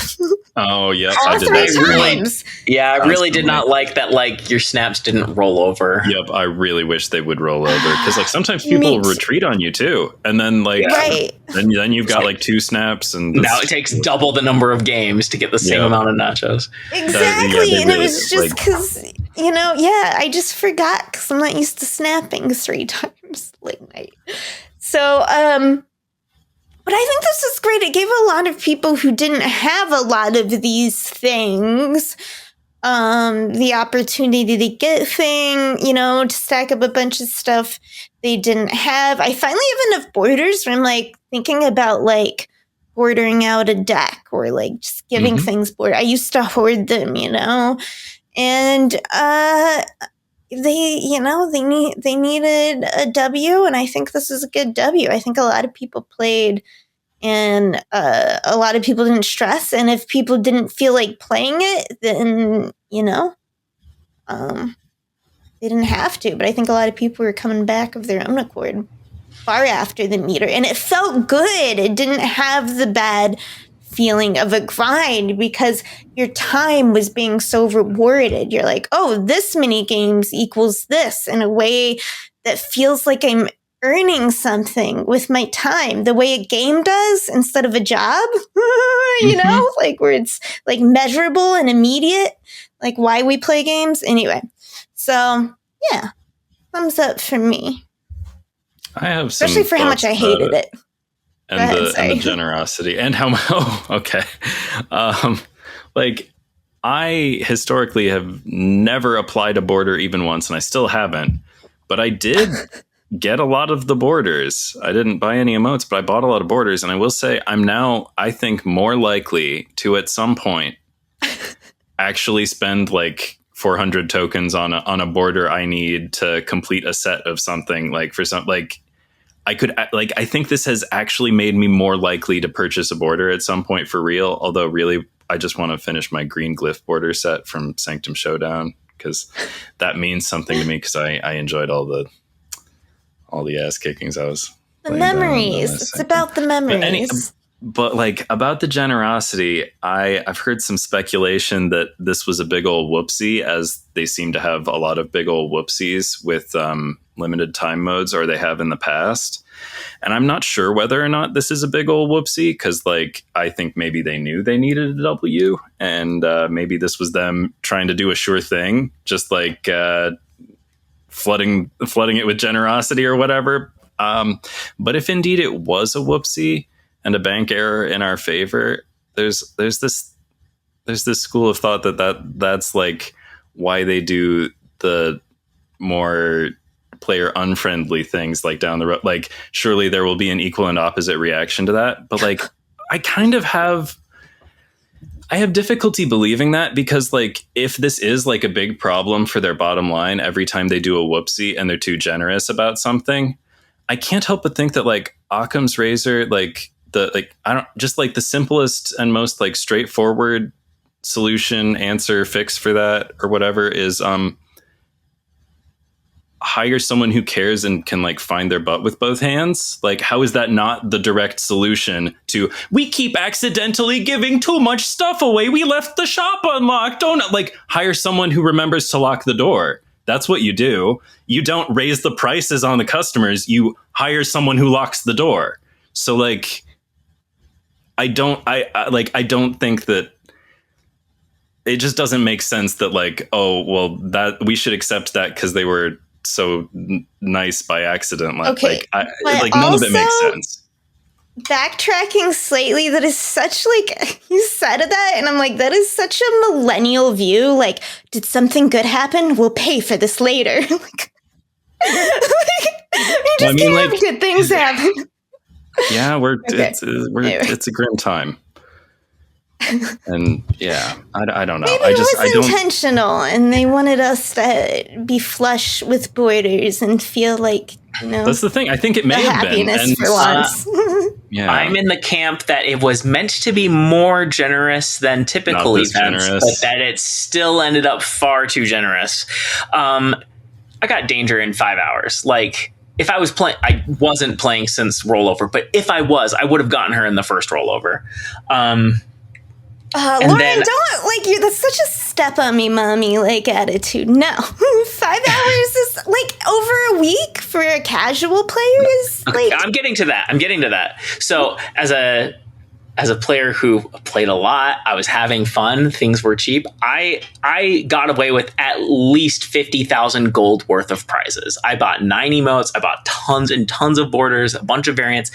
Oh, yeah. All 3 times. I really did not like that, your snaps didn't roll over. Yep. I really wish they would roll over. Because, sometimes people retreat on you, too. And then, right. then you've got, 2 snaps. And now it takes double the number of games to get the same amount of nachos. Exactly. And it was just because, I just forgot because I'm not used to snapping 3 times late night. So, but I think this is great. It gave a lot of people who didn't have a lot of these things the opportunity to get to stack up a bunch of stuff they didn't have. I finally have enough borders where I'm thinking about bordering out a deck or just giving things border. I used to hoard them, and they needed a W, and I think this is a good W. I think a lot of people played, and a lot of people didn't stress. And if people didn't feel like playing it, then they didn't have to. But I think a lot of people were coming back of their own accord far after the meter, and it felt good. It didn't have the bad feeling of a grind because your time was being so rewarded. You're this many games equals this in a way that feels like I'm earning something with my time, the way a game does instead of a job, where it's measurable and immediate, why we play games. Anyway, so yeah, thumbs up for me. I have especially for how much I hated it. And the generosity and how okay. I historically have never applied a border even once, and I still haven't, but I did get a lot of the borders. I didn't buy any emotes, but I bought a lot of borders, and I will say I'm now, I think, more likely to at some point actually spend 400 tokens on a border I need to complete a set of something for some I think this has actually made me more likely to purchase a border at some point for real. Although really, I just want to finish my green glyph border set from Sanctum Showdown because that means something to me because I enjoyed all the ass kickings I was. The memories. It's about the memories. But about the generosity, I've heard some speculation that this was a big old whoopsie, as they seem to have a lot of big old whoopsies with limited time modes, or they have in the past. And I'm not sure whether or not this is a big old whoopsie, because I think maybe they knew they needed a W, and maybe this was them trying to do a sure thing, just flooding it with generosity or whatever. But if indeed it was a whoopsie and a bank error in our favor, there's this school of thought that's why they do the more player unfriendly things down the road. Surely there will be an equal and opposite reaction to that. But I have difficulty believing that, because if this is a big problem for their bottom line every time they do a whoopsie and they're too generous about something, I can't help but think that Occam's razor the simplest and most like straightforward solution, answer, fix for that or whatever is hire someone who cares and can like find their butt with both hands. Like, how is that not the direct solution to, we keep accidentally giving too much stuff away, we left the shop unlocked, don't, like, hire someone who remembers to lock the door. That's what you do. You don't raise the prices on the customers, you hire someone who locks the door. So like, I don't think that it just doesn't make sense that like, oh, well, that we should accept that because they were so nice by accident. Okay, like none of it makes sense. Backtracking slightly, that is such like, you said that and I'm like, that is such a millennial view. Like, did something good happen? We'll pay for this later. Like, you just can't have good things happen. Yeah, Okay. It's a grim time. And yeah, I don't know. Maybe it was intentional, and they wanted us to be flush with borders and feel like, that's the thing. I think it may have been. And for once. Yeah. I'm in the camp that it was meant to be more generous than typical events, but that it still ended up far too generous. I got Danger in 5 hours. Like, if I was playing, I wasn't playing since rollover, but if I was, I would have gotten her in the first rollover. Lauren, don't like you. That's such a step on me, mommy like attitude. No, 5 hours is like over a week for a casual player. Okay, I'm getting to that. So as a player who played a lot, I was having fun. Things were cheap. I got away with at least 50,000 gold worth of prizes. I bought 9 emotes. I bought tons and tons of borders, a bunch of variants.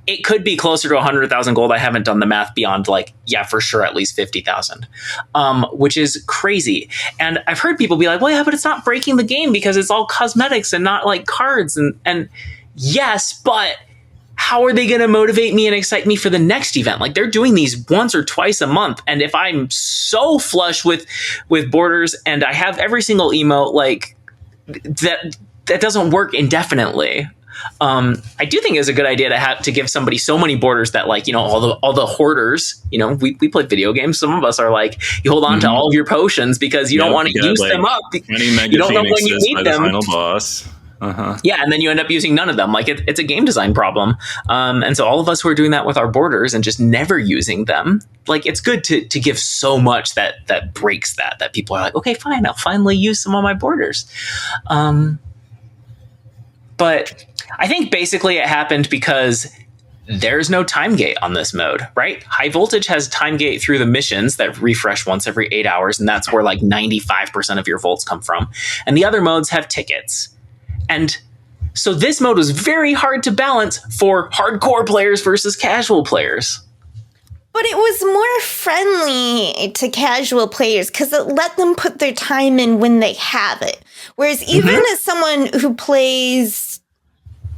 It could be closer to 100,000 gold. I haven't done the math beyond for sure, at least 50,000, which is crazy. And I've heard people be like, well, yeah, but it's not breaking the game because it's all cosmetics and not like cards. And yes, but how are they going to motivate me and excite me for the next event? Like, they're doing these once or twice a month. And if I'm so flush with borders and I have every single emote, like that doesn't work indefinitely. I do think it's a good idea to give somebody so many borders that, like, all the hoarders, we play video games. Some of us are like, you hold on to all of your potions because you don't want to use them up. You don't know when you need them. Final boss. Uh-huh. Yeah, and then you end up using none of them. Like, it's a game design problem. And so all of us who are doing that with our borders and just never using them, like, it's good to give so much that breaks that people are like, okay, fine, I'll finally use some of my borders. But I think basically it happened because there's no time gate on this mode, right? High Voltage has time gate through the missions that refresh once every 8 hours, and that's where like 95% of your volts come from. And the other modes have tickets. And so this mode was very hard to balance for hardcore players versus casual players. But it was more friendly to casual players because it let them put their time in when they have it. Whereas even as someone who plays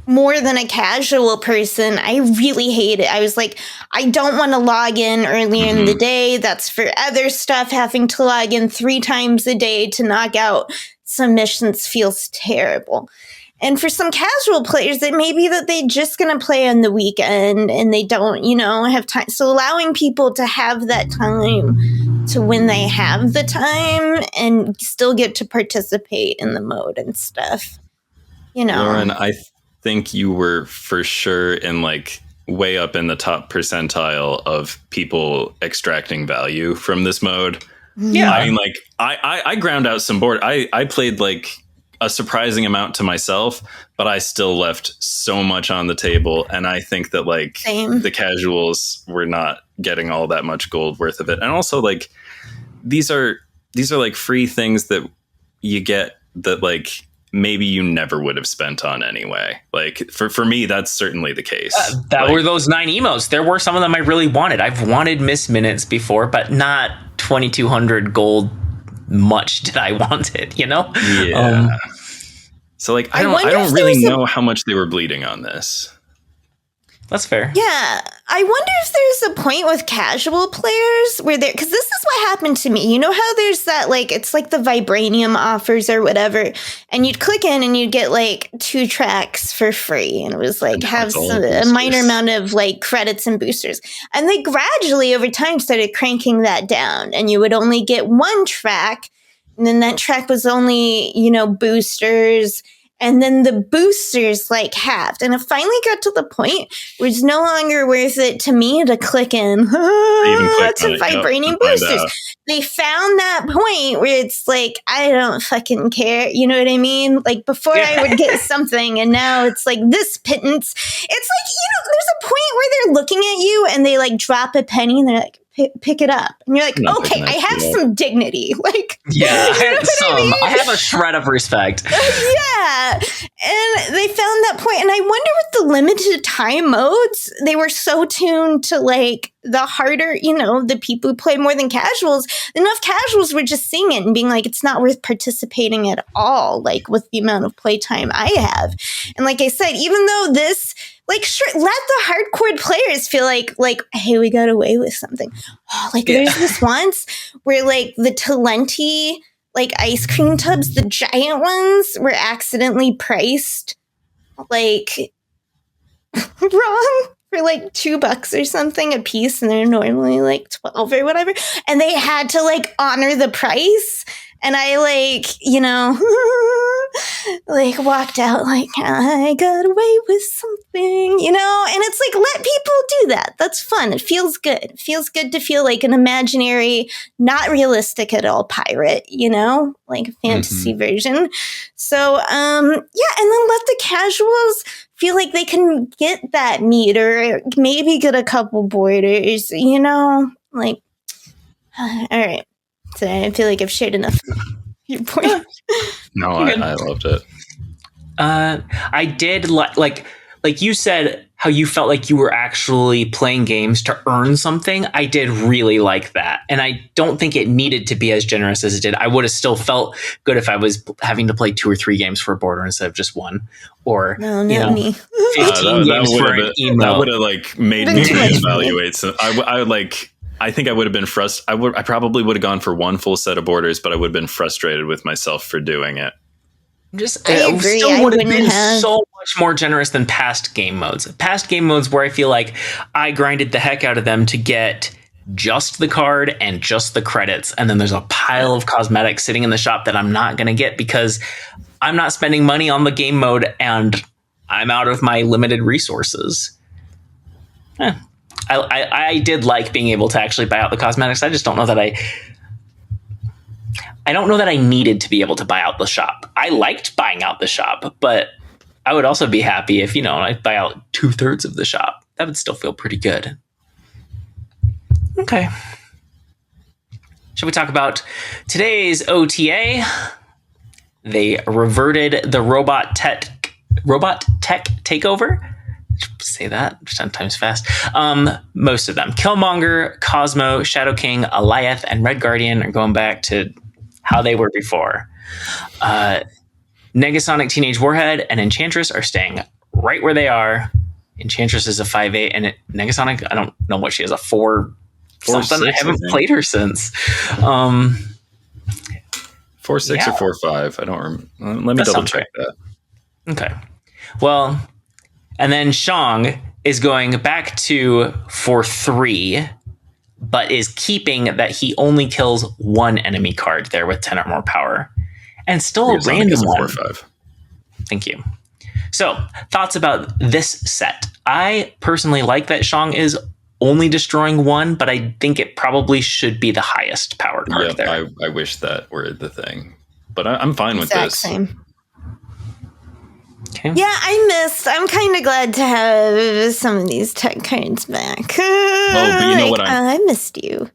more than a casual person, I really hate it. I was like, I don't want to log in earlier in the day. That's for other stuff. Having to log in 3 times a day to knock out some missions feels terrible. And for some casual players, it may be that they're just going to play on the weekend and they don't, have time. So allowing people to have that time to when they have the time and still get to participate in the mode and stuff, Lauren, I think you were for sure in like way up in the top percentile of people extracting value from this mode. Yeah, I mean, like I ground out some board. I played like a surprising amount to myself, but I still left so much on the table. And I think that like the casuals were not getting all that much gold worth of it. And also like these are like free things that you get that like maybe you never would have spent on anyway. Like for me, that's certainly the case. Were those 9 emotes. There were some of them I really wanted. I've wanted Miss Minutes before, but not 2,200 gold. Much did I want it, So like I don't really know how much they were bleeding on this. That's fair. Yeah, I wonder if there's a point with casual players where there, because this is what happened to me. You know how there's that, like, it's like the vibranium offers or whatever, and you'd click in and you'd get like 2 tracks for free, and it was like a minor amount of like credits and boosters. And they gradually over time started cranking that down, and you would only get 1 track, and then that track was only, boosters. And then the boosters like halved. And it finally got to the point where it's no longer worth it to me to click in to vibranium boosters. They found that point where it's like, I don't fucking care. You know what I mean? Like before I would get something, and now it's like this pittance. It's like, there's a point where they're looking at you and they like drop a penny and they're like, pick it up, and you're like, okay, I have some dignity. Like, I have a shred of respect. Yeah, and they found that point, and I wonder with the limited time modes, they were so tuned to like the harder, the people who play more than casuals. Enough casuals were just seeing it and being like, it's not worth participating at all. Like with the amount of playtime I have, and like I said, even though this. Like, sure, let the hardcore players feel like, hey, we got away with something. Oh, there's this once where, like, the Talenti, like, ice cream tubs, the giant ones, were accidentally priced, like, wrong for, like, $2 or something a piece, and they're normally, like, 12 or whatever. And they had to, like, honor the price. And I walked out like, I got away with something, and it's like, let people do that. That's fun. It feels good. It feels good to feel like an imaginary, not realistic at all pirate, like a fantasy version. So, and then let the casuals feel like they can get that meat or maybe get a couple borders, like, all right. So I feel like I've shared enough of your point. No, I loved it. I did like you said how you felt like you were actually playing games to earn something. I did really like that. And I don't think it needed to be as generous as it did. I would have still felt good if I was having to play 2 or 3 games for a border instead of just 1. Or, me. 15 games for an email. That would have like made me reevaluate. So I think I would have been frustrated. I probably would have gone for 1 full set of borders, but I would have been frustrated with myself for doing it. I agree. Still would have been so much more generous than past game modes. Past game modes where I feel like I grinded the heck out of them to get just the card and just the credits. And then there's a pile of cosmetics sitting in the shop that I'm not going to get because I'm not spending money on the game mode and I'm out of my limited resources. I did like being able to actually buy out the cosmetics. I just don't know that I don't know that I needed to be able to buy out the shop. I liked buying out the shop, but I would also be happy if, I buy out 2/3 of the shop. That would still feel pretty good. Okay. Shall we talk about today's OTA? They reverted the robot tech takeover. Say that 10 times fast. Most of them. Killmonger, Cosmo, Shadow King, Alioth, and Red Guardian are going back to how they were before. Negasonic Teenage Warhead and Enchantress are staying right where they are. Enchantress is a 5/8, and Negasonic, I don't know what she is, a 4 something. 4/6, I haven't played her since. 4/6 or 4/5. I don't remember. Let me double check that. Okay. Well, and then Shang is going back to 4/3, but is keeping that he only kills 1 enemy card there with 10 or more power. And still a random one. 4/5. Thank you. So, thoughts about this set. I personally like that Shang is only destroying 1, but I think it probably should be the highest power card there. I wish that were the thing. But I'm fine with this. Same. Okay. Yeah, I'm kind of glad to have some of these tech cards back. Well, but you know what? I missed you.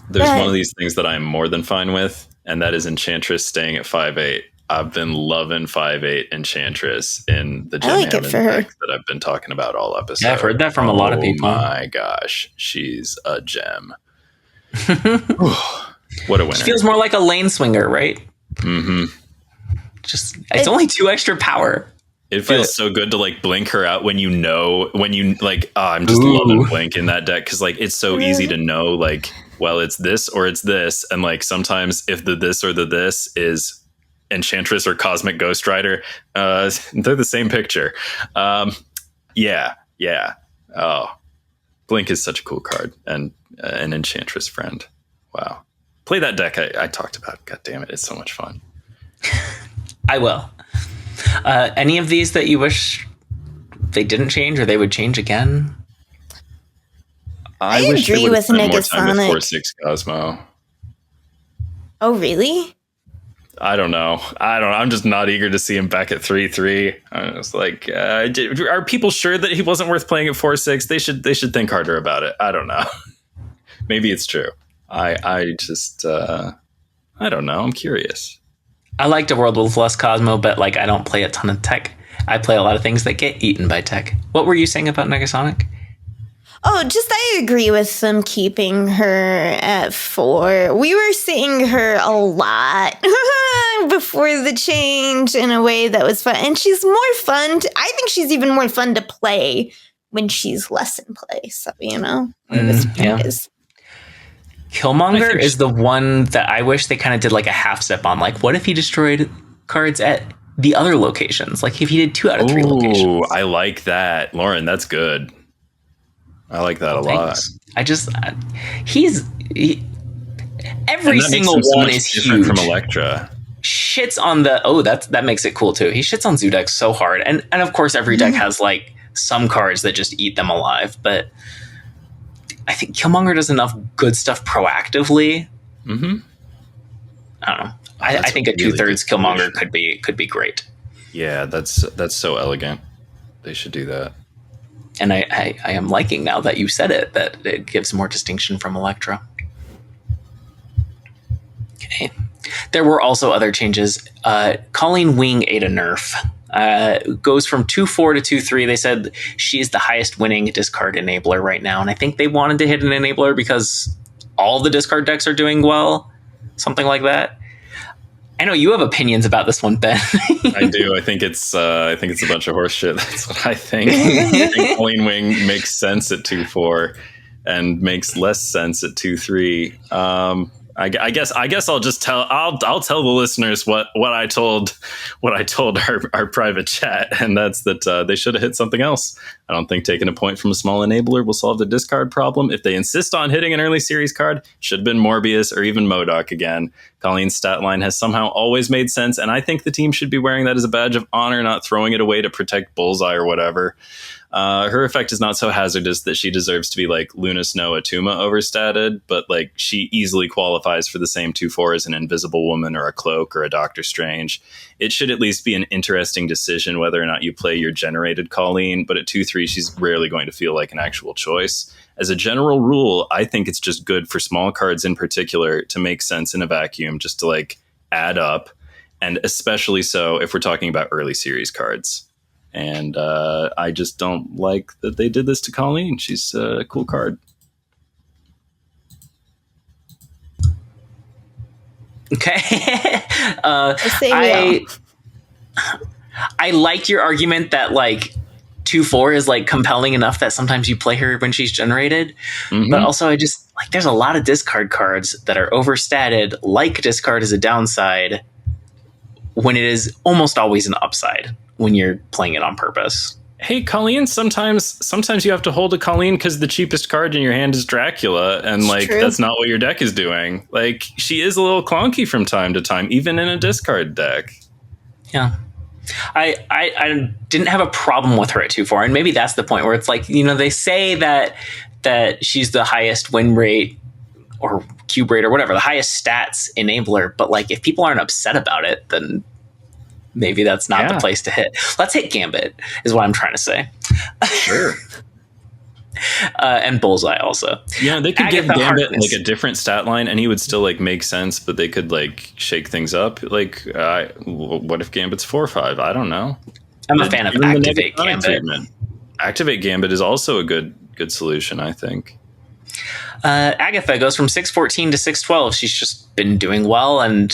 There's one of these things that I'm more than fine with, and that is Enchantress staying at 5/8. I've been loving 5/8 Enchantress in the Jim Hammond deck that I've been talking about all episode. Yeah, I've heard that from a lot of people. Oh my gosh, she's a gem. What a winner. She feels more like a lane swinger, right? Mm-hmm. It's only 2 extra power. It feels so good to like blink her out when you like, oh, I'm just loving blink in that deck because like it's so easy to know like, well, it's this or it's this, and like sometimes if the this or the this is Enchantress or Cosmic Ghost Rider, they're the same picture. Yeah. Oh, blink is such a cool card and an Enchantress friend. Wow, play that deck I talked about. God damn it, it's so much fun. I will. Any of these that you wish they didn't change or they would change again? I agree with Negasonic. 4/6 Cosmo. Oh, really? I don't know. I'm just not eager to see him back at 3/3. I was like, are people sure that he wasn't worth playing at 4/6? They should think harder about it. I don't know. Maybe it's true. I just I don't know. I'm curious. I liked a world with less Cosmo, but like I don't play a ton of tech. I play a lot of things that get eaten by tech. What were you saying about Negasonic? Oh, just I agree with them keeping her at 4. We were seeing her a lot before the change in a way that was fun. And she's more fun. I think she's even more fun to play when she's less in play. So, you know, Killmonger is the one that I wish they kind of did like a half step on. Like, what if he destroyed cards at the other locations? Like if he did 2 out of 3 locations. I like that. Lauren, that's good. I like that a lot. Every single one is huge. From Electra. Shits on that makes it cool too. He shits on zoo decks so hard. And of course every deck has like some cards that just eat them alive, but I think Killmonger does enough good stuff proactively. Mm-hmm. I don't know. I think a 2/3 Killmonger could be great. Yeah, that's so elegant. They should do that. And I am liking now that you said it, that it gives more distinction from Electra. Okay. There were also other changes. Colleen Wing ate a nerf. Goes from 2/4 to 2/3. They said she's the highest winning discard enabler right now. And I think they wanted to hit an enabler because all the discard decks are doing well. Something like that. I know you have opinions about this one, Ben. I do. I think it's a bunch of horse shit. That's what I think. I think Colleen Wing makes sense at 2/4 and makes less sense at 2/3. I guess I'll just tell the listeners what I told our private chat, and that's that they should have hit something else. I don't think taking a point from a small enabler will solve the discard problem. If they insist on hitting an early series card, should have been Morbius or even MODOK again. Colleen's stat line has somehow always made sense, and I think the team should be wearing that as a badge of honor, not throwing it away to protect Bullseye or whatever. Her effect is not so hazardous that she deserves to be like Luna Snow Atuma overstated, but like she easily qualifies for the same 2/4 as an Invisible Woman or a Cloak or a Doctor Strange. It should at least be an interesting decision whether or not you play your generated Colleen, but at 2/3 she's rarely going to feel like an actual choice. As a general rule, I think it's just good for small cards in particular to make sense in a vacuum, just to like add up, and especially so if we're talking about early series cards. And I just don't like that they did this to Colleen. She's a cool card. Okay. I liked your argument that like 2/4 is like compelling enough that sometimes you play her when she's generated. Mm-hmm. But also I just like there's a lot of discard cards that are overstated, like discard is a downside when it is almost always an upside when you're playing it on purpose. Hey, Colleen, sometimes you have to hold a Colleen because the cheapest card in your hand is Dracula, and it's like true. That's not what your deck is doing. Like, she is a little clunky from time to time, even in a discard deck. Yeah. I didn't have a problem with her at 2/4, and maybe that's the point where it's like, you know, they say that she's the highest win rate or cube rate or whatever, the highest stats enabler, but like if people aren't upset about it, then maybe that's not the place to hit. Let's hit Gambit, is what I'm trying to say. Sure. And Bullseye also. Yeah, they could give Gambit like a different stat line and he would still like make sense, but they could like shake things up. Like, what if Gambit's 4/5? I don't know. I'm a fan of Activate Gambit. Treatment. Activate Gambit is also a good solution, I think. Agatha goes from 6/14 to 6/12. She's just been doing well, and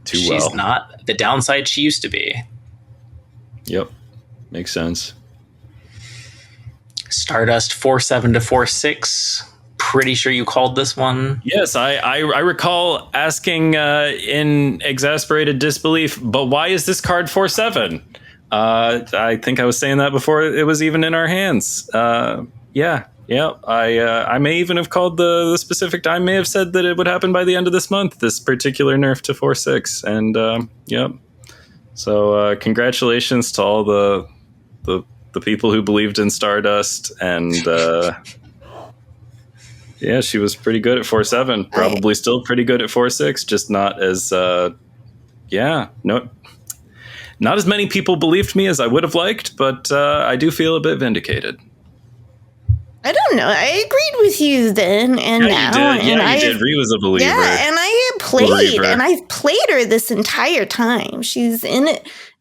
she's not the downside she used to be. Yep. Makes sense. Stardust 4-7 to 4-6. Pretty sure you called this one. Yes, I recall asking in exasperated disbelief, but why is this card 4-7? I think I was saying that before it was even in our hands. Yeah. I may even have called the specific. I may have said that it would happen by the end of this month. This particular nerf to 4-6, and yep. So congratulations to all the people who believed in Stardust, and yeah, she was pretty good at 4-7. Probably still pretty good at 4-6, just not as not as many people believed me as I would have liked, but I do feel a bit vindicated. I don't know. I agreed with you then and now. You did. Ree was a believer. Yeah, and I I've played her this entire time. She's in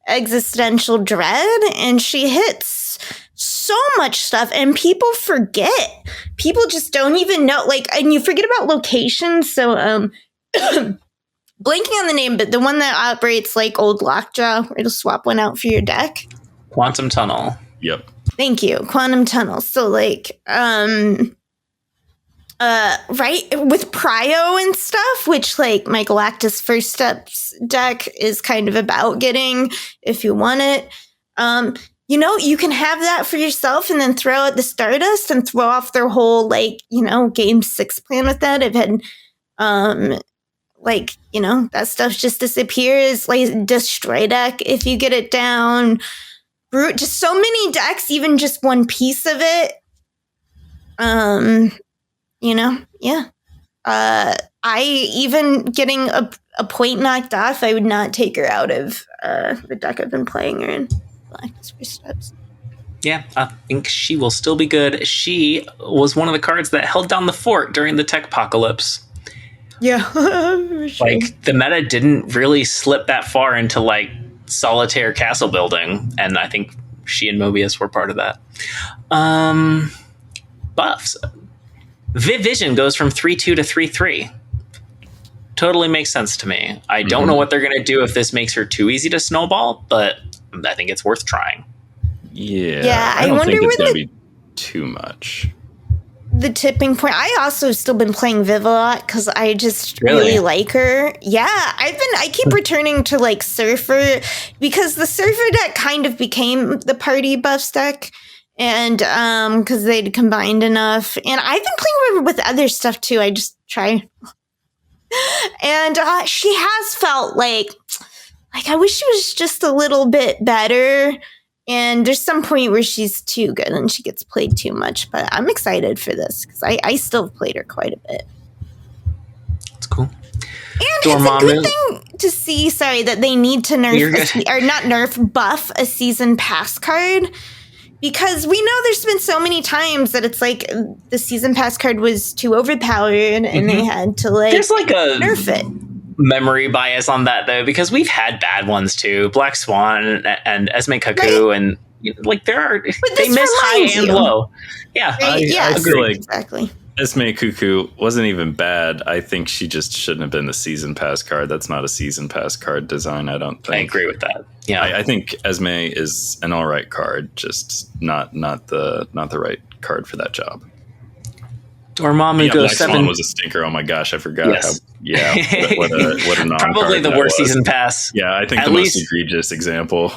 existential dread, and she hits so much stuff, and people forget. People just don't even know. And you forget about locations. So, blanking on the name, but the one that operates like old Lockjaw, where to swap one out for your deck. Quantum Tunnel. Yep. Thank you. Quantum Tunnel. So right with Prio and stuff, which my Galactus First Steps deck is kind of about getting if you want it. You can have that for yourself and then throw out the Stardust and throw off their whole game 6 plan with that. I've had that stuff just disappears, like destroy deck if you get it down. Brute, just so many decks, even just one piece of it. I even getting a point knocked off, I would not take her out of the deck I've been playing her in. Yeah, I think she will still be good. She was one of the cards that held down the fort during the tech apocalypse. Yeah. Sure. The meta didn't really slip that far into solitaire castle building, and I think she and Mobius were part of that. Buffs. Vision goes from 3-2 to 3-3. Totally makes sense to me. I don't know what they're going to do if this makes her too easy to snowball, but I think it's worth trying. Yeah, I don't think it's going to be too much. The tipping point. I also still been playing Viv a lot because I just really like her. Yeah, I keep returning to Surfer because the Surfer deck kind of became the party buffs deck, and because they'd combined enough. And I've been playing with other stuff too. I just try, and she has felt like I wish she was just a little bit better. And there's some point where she's too good and she gets played too much. But I'm excited for this because I still have played her quite a bit. That's cool. And it's a good thing to see, that they need to buff a season pass card. Because we know there's been so many times that it's the season pass card was too overpowered and they had to there's a nerf it. Memory bias on that though, because we've had bad ones too. Black Swan and Esme Cuckoo, and there are they miss high and low. Yeah, right? I feel exactly. Esme Cuckoo wasn't even bad. I think she just shouldn't have been the season pass card. That's not a season pass card design. I don't think. I agree with that. Yeah, I think Esme is an all right card, just not the right card for that job. Dormammu goes Black 7. Swan was a stinker. Oh my gosh, I forgot. Yes. What a non-card probably the worst season pass. Yeah, I think the most egregious example.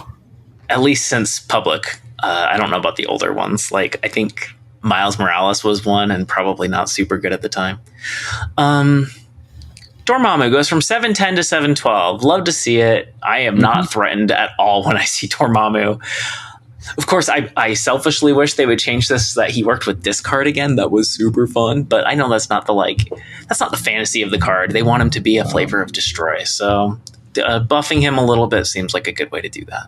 At least since Public. I don't know about the older ones. I think Miles Morales was one, and probably not super good at the time. Dormammu goes from 7-10 to 7-12. Love to see it. I am not threatened at all when I see Dormammu. Of course, I selfishly wish they would change this so that he worked with discard again. That was super fun, but I know that's not the fantasy of the card. They want him to be a flavor of destroy. So buffing him a little bit seems like a good way to do that.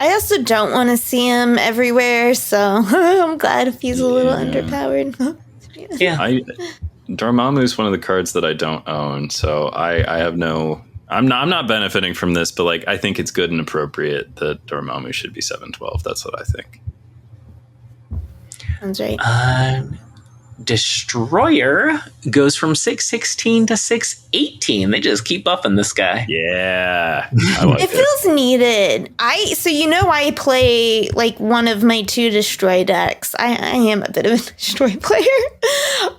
I also don't want to see him everywhere, so I'm glad if he's a little underpowered. Yeah. Dormammu is one of the cards that I don't own, so I have no... I'm not benefiting from this, but I think it's good and appropriate that Dormammu should be 7-12. That's what I think. That's right. Destroyer goes from 616 to 618. They just keep upping this guy. Yeah. I like It feels needed. I play like one of my 2 destroy decks. I am a bit of a destroy player.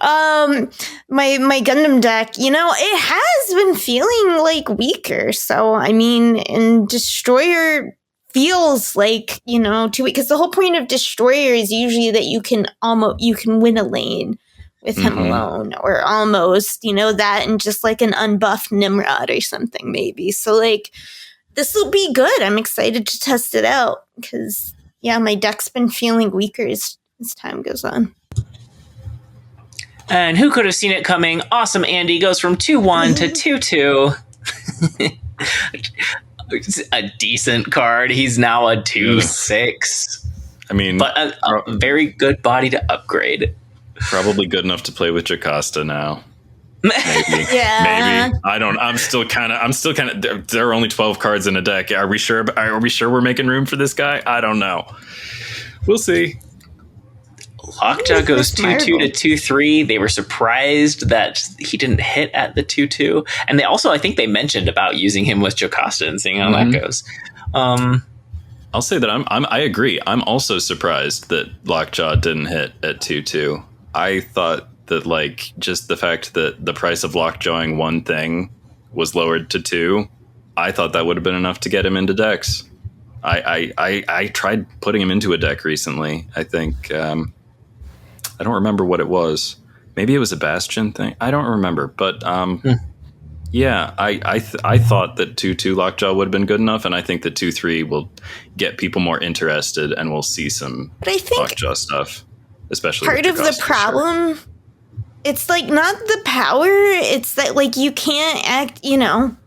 My Gundam deck, it has been feeling like weaker. So and destroyer feels like, 2 weeks, because the whole point of destroyer is usually that you can win a lane with him alone, or almost, that, and just like an unbuffed Nimrod or something maybe. So like this will be good. I'm excited to test it out because my deck's been feeling weaker as time goes on. And who could have seen it coming? Awesome Andy goes from 2-1 to 2-2. A decent card. He's now a 2/6. But a very good body to upgrade. Probably good enough to play with Jocasta now. Maybe. Yeah. Maybe. I don't. I'm still kind of. There are only 12 cards in a deck. Are we sure? Are we sure we're making room for this guy? I don't know. We'll see. Lockjaw goes 2-2 to 2-3. They were surprised that he didn't hit at the 2-2. And they also, I think they mentioned about using him with Jocasta and seeing how that goes. I'll say that I agree. I'm also surprised that Lockjaw didn't hit at 2-2. I thought that like just the fact that the price of Lockjawing one thing was lowered to 2, I thought that would have been enough to get him into decks. I tried putting him into a deck recently. I think I don't remember what it was. Maybe it was a Bastion thing. I don't remember. But yeah, I thought that 2-2 Lockjaw would have been good enough, and I think that 2-3 will get people more interested, and we'll see some Lockjaw stuff, especially part of the problem. It's like not the power. It's that like you can't act.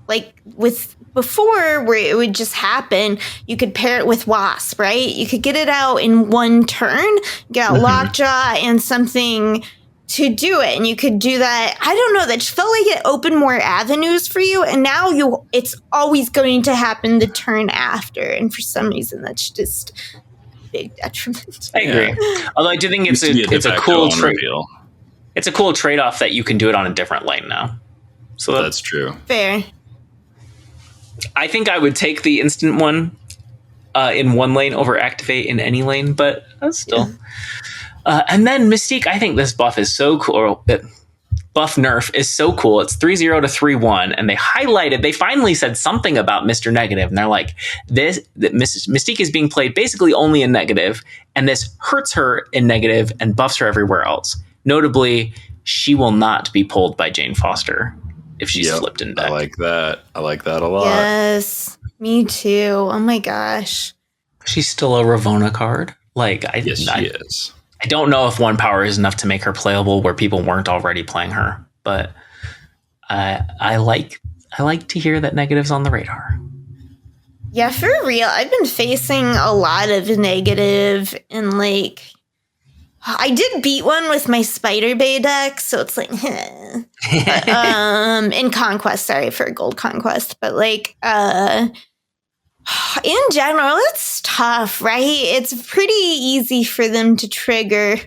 Like with before where it would just happen. You could pair it with Wasp, right? You could get it out in one turn, get out Lockjaw and something to do it, and you could do that. I don't know, that just felt like it opened more avenues for you, and now it's always going to happen the turn after, and for some reason that's just a big detriment. I agree. Although I do think it's a cool it's a cool trade-off that you can do it on a different lane now. So that's true. Fair. I think I would take the instant one in one lane over activate in any lane, but still. Yeah. And then Mystique, I think this buff is so cool. Buff nerf is so cool. It's 3-0 to 3-1, and they finally said something about Mr. Negative, and they're like, Mystique is being played basically only in negative, and this hurts her in negative and buffs her everywhere else. Notably, she will not be pulled by Jane Foster if she's flipped in deck. I like that a lot. Yes, me too. Oh my gosh. She's still a Ravonna card. Yes, she is. I don't know if 1 power is enough to make her playable where people weren't already playing her, but I like to hear that negative's on the radar. Yeah, for real. I've been facing a lot of negative, and I did beat one with my Spider Bay deck, so it's like, in Conquest, sorry, for Gold Conquest, but in general, it's tough, right? It's pretty easy for them to trigger.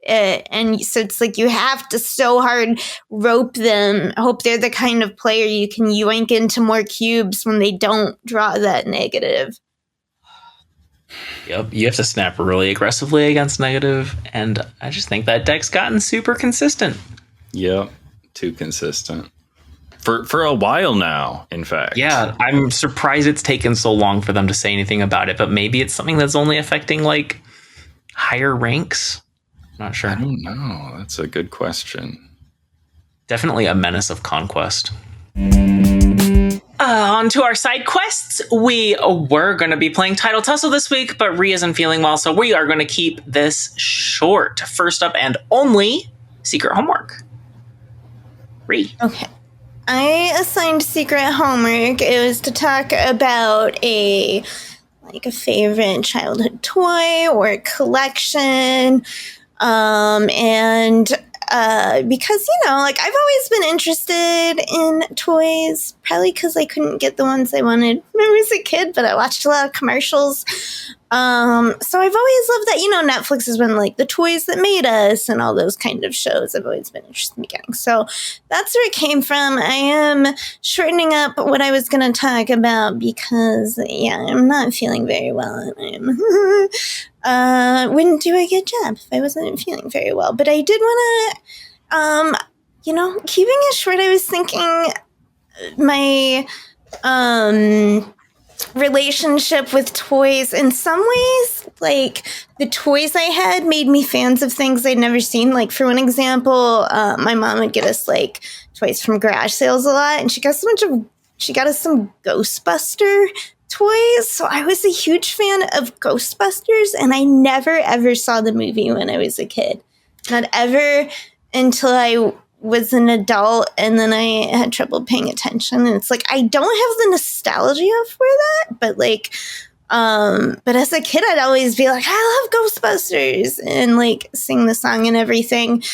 And so it's like you have to so hard rope them, hope they're the kind of player you can yoink into more cubes when they don't draw that negative. Yep, you have to snap really aggressively against negative, and I just think that deck's gotten super consistent. Yep, too consistent. For a while now, in fact. Yeah, I'm surprised it's taken so long for them to say anything about it, but maybe it's something that's only affecting higher ranks. Not sure. I don't know. That's a good question. Definitely a menace of conquest. On to our side quests. We were going to be playing Title Tussle this week, but Rhea isn't feeling well, so we are going to keep this short. First up and only, secret homework. Rhea. Okay. I assigned secret homework. It was to talk about a favorite childhood toy or collection. And because, like I've always been interested in toys, probably because I couldn't get the ones I wanted when I was a kid, but I watched a lot of commercials. So I've always loved that, Netflix has been like the toys that made us and all those kind of shows I've always been interested in getting. So that's where it came from. I am shortening up what I was going to talk about because, I'm not feeling very well. Wouldn't do a good job if I wasn't feeling very well. But I did want to, keeping it short, I was thinking my relationship with toys in some ways, like the toys I had made me fans of things I'd never seen. Like for one example, my mom would get us like toys from garage sales a lot, and she got us some Ghostbuster toys. So I was a huge fan of Ghostbusters, and I never ever saw the movie when I was a kid. Not ever until I was an adult, and then I had trouble paying attention. And it's like I don't have the nostalgia for that, but like but as a kid I'd always be like, I love Ghostbusters, and like sing the song and everything.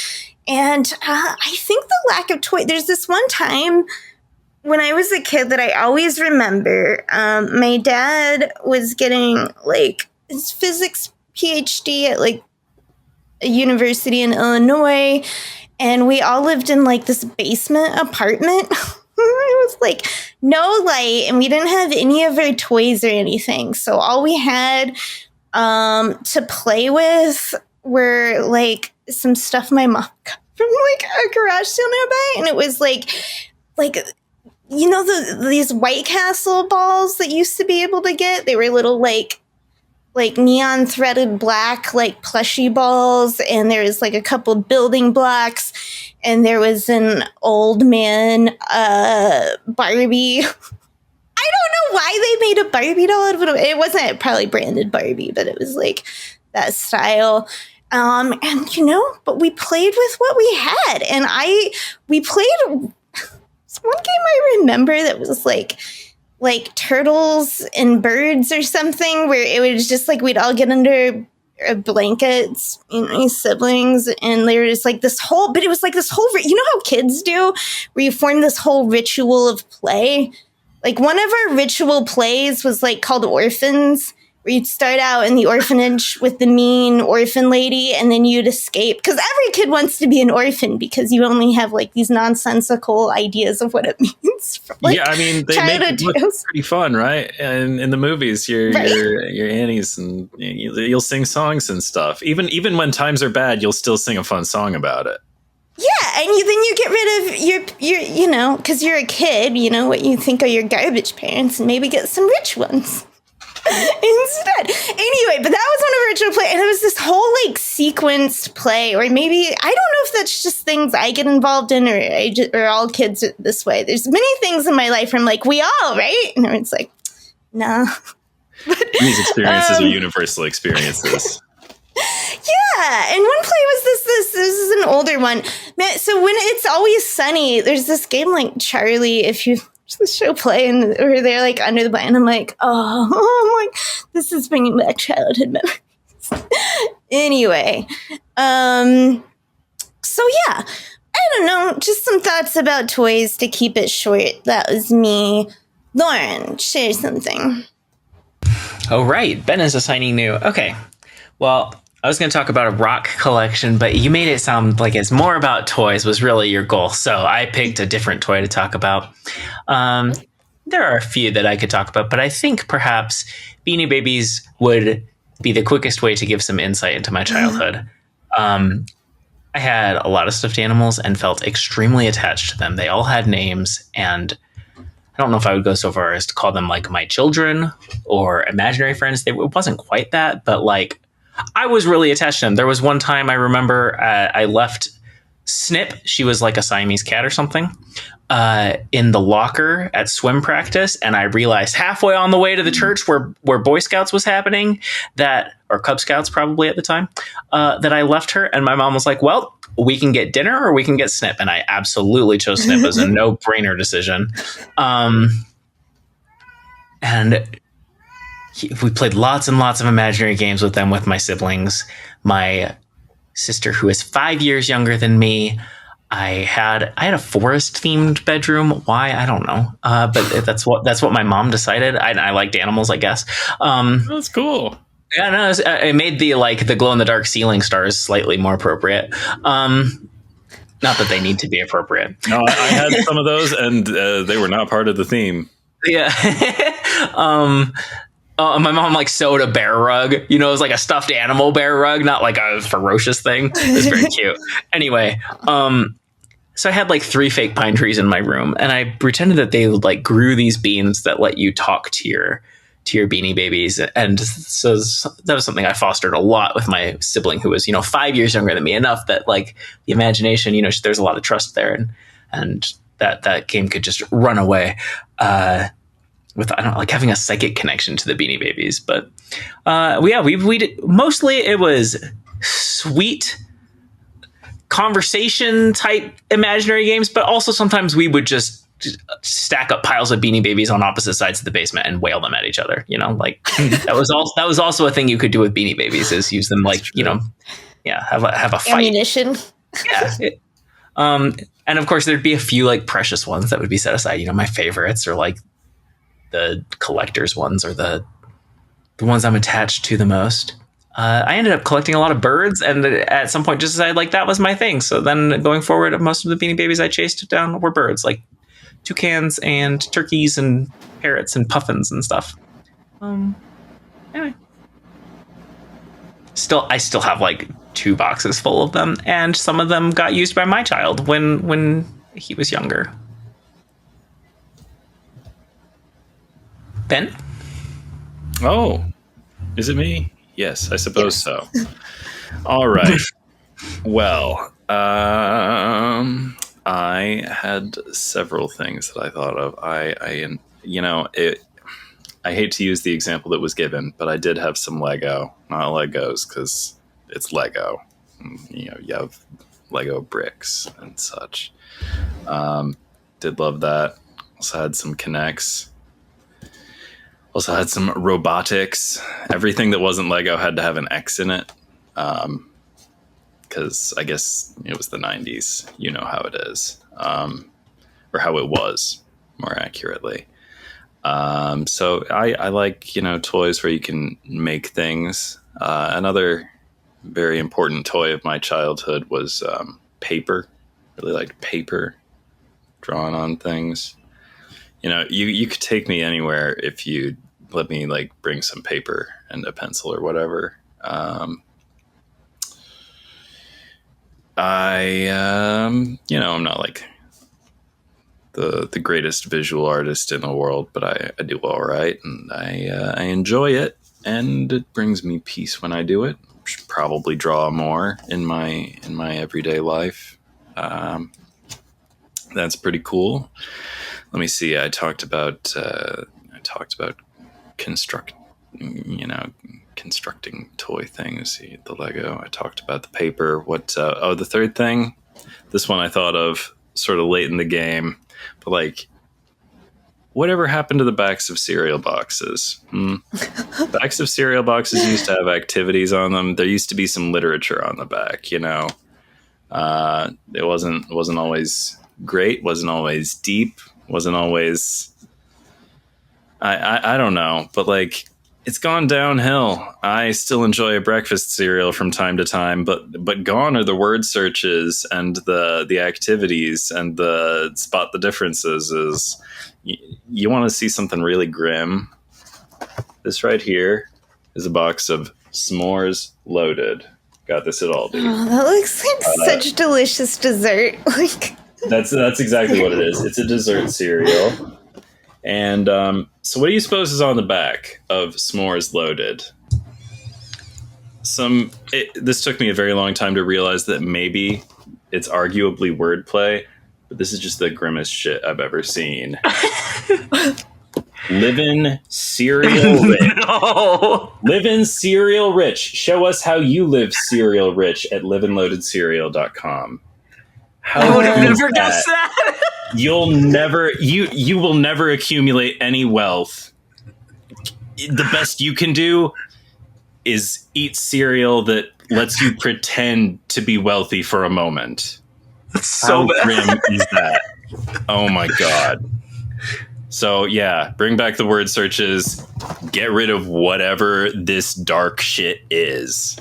And I think the lack of toy, there's this one time when I was a kid that I always remember. My dad was getting like his physics PhD at like a university in Illinois, and we all lived in like this basement apartment. It was like no light, and we didn't have any of our toys or anything. So all we had to play with were like some stuff my mom got from like a garage sale nearby, and it was like these White Castle balls that used to be able to get. They were little like neon threaded black like plushy balls, and there was like a couple building blocks, and there was an old man Barbie. I don't know why they made a Barbie doll out of it. It wasn't probably branded Barbie, but it was like that style. And but we played with what we had, and we played one game I remember that was like turtles and birds or something, where it was just like we'd all get under blankets, siblings, and there was like this whole, but it was like this whole, how kids do, where you form this whole ritual of play. Like one of our ritual plays was like called Orphans, where you'd start out in the orphanage with the mean orphan lady, and then you'd escape. Because every kid wants to be an orphan, because you only have like these nonsensical ideas of what it means. From, like, yeah, I mean, they make it look pretty fun, right? And in the movies, you're Annies, and you'll sing songs and stuff. Even when times are bad, you'll still sing a fun song about it. Yeah, and then you get rid of your because you're a kid, what you think are your garbage parents, and maybe get some rich ones instead. Anyway, but that was one of our original play, and it was this whole like sequenced play, or maybe I don't know if that's just things I get involved in, or all kids are this way. There's many things in my life where I'm like, we all, right? And it's like, nah. These experiences are universal experiences. Yeah, and one play was this is an older one. Man, so when It's Always Sunny, there's this game like Charlie, if you the show play, and where they're like under the blanket, and I'm like, I'm like, this is bringing back childhood memories. Anyway, so yeah, I don't know, just some thoughts about toys to keep it short. That was me. Lauren, share something. Oh, right. Ben is assigning new. Okay. Well, I was going to talk about a rock collection, but you made it sound like it's more about toys was really your goal. So I picked a different toy to talk about. There are a few that I could talk about, but I think perhaps Beanie Babies would be the quickest way to give some insight into my childhood. I had a lot of stuffed animals and felt extremely attached to them. They all had names, and I don't know if I would go so far as to call them like my children or imaginary friends. It wasn't quite that, but like I was really attached to them. There was one time I remember I left Snip. She was like a Siamese cat or something in the locker at swim practice. And I realized halfway on the way to the church where Boy Scouts was happening, or Cub Scouts probably at the time, that I left her. And my mom was like, well, we can get dinner or we can get Snip. And I absolutely chose Snip as a no-brainer decision. And we played lots and lots of imaginary games with them, with my siblings. My sister who is 5 years younger than me. I had a forest themed bedroom. Why? I don't know. But that's what my mom decided. I liked animals, I guess. That's cool. Yeah, no, it made the glow in the dark ceiling stars slightly more appropriate. Not that they need to be appropriate. No, I had some of those, and they were not part of the theme. Yeah. My mom sewed a bear rug. It was like a stuffed animal bear rug, not like a ferocious thing. It was very cute. Anyway, so I had 3 fake pine trees in my room, and I pretended that they grew these beans that let you talk to your beanie babies. And so that was something I fostered a lot with my sibling, who was 5 years younger than me, enough that the imagination, there's a lot of trust there, and that game could just run away with having a psychic connection to the beanie babies. But we did, mostly it was sweet conversation type imaginary games, but also sometimes we would just stack up piles of beanie babies on opposite sides of the basement and wail them at each other. That was also a thing you could do with beanie babies, is use them have a fight. Ammunition. Yeah. And of course there'd be a few precious ones that would be set aside. My favorites are the collector's ones, or the ones I'm attached to the most. I ended up collecting a lot of birds, and at some point just decided that was my thing. So then going forward, most of the beanie babies I chased down were birds, like toucans and turkeys and parrots and puffins and stuff. Anyway, I still have 2 boxes full of them, and some of them got used by my child when he was younger. Ben? Oh, is it me? Yes, I suppose so. All right. Well, I had several things that I thought of. I hate to use the example that was given, but I did have some Lego, not Legos, because it's Lego. You have Lego bricks and such. Did love that. Also had some Kinects. Also had some robotics. Everything that wasn't Lego had to have an X in it. Because I guess it was the 90s. You know how it is. Or how it was, more accurately. So I like, toys where you can make things. Another very important toy of my childhood was paper. Really liked paper. Drawing on things. You could take me anywhere if you let me bring some paper and a pencil or whatever. I'm not the greatest visual artist in the world, but I do all right, and I enjoy it, and it brings me peace when I do it. Should probably draw more in my everyday life. That's pretty cool. Let me see. I talked about constructing toy things. The Lego. I talked about the paper. The third thing. This one I thought of sort of late in the game, but whatever happened to the backs of cereal boxes? Backs of cereal boxes used to have activities on them. There used to be some literature on the back. It wasn't always great. Wasn't always deep. Wasn't always. I don't know, but it's gone downhill. I still enjoy a breakfast cereal from time to time, but gone are the word searches and the activities and the spot the differences. Is you want to see something really grim? This right here is a box of s'mores loaded. Got this at Aldi. Oh, that looks like such delicious dessert. That's exactly what it is. It's a dessert cereal. And so what do you suppose is on the back of s'mores loaded? This took me a very long time to realize that maybe it's arguably wordplay, but this is just the grimmest shit I've ever seen. Livin' cereal rich. No. Livin' cereal rich. Show us how you live cereal rich at livinloadedcereal.com. I would have never guessed that. You will never accumulate any wealth. The best you can do is eat cereal that lets you pretend to be wealthy for a moment. That's so bad. Grim is that? Oh my God. So yeah, bring back the word searches. Get rid of whatever this dark shit is.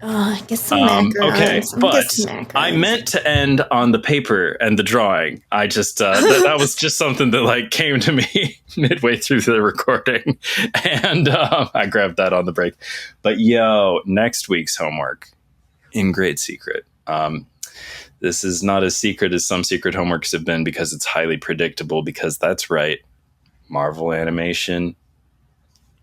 Oh, I guess some macarons. Okay, but I meant to end on the paper and the drawing. I just that was just something that like came to me midway through the recording, and I grabbed that on the break. But next week's homework, in great secret. This is not as secret as some secret homeworks have been because it's highly predictable. Because that's right, Marvel animation.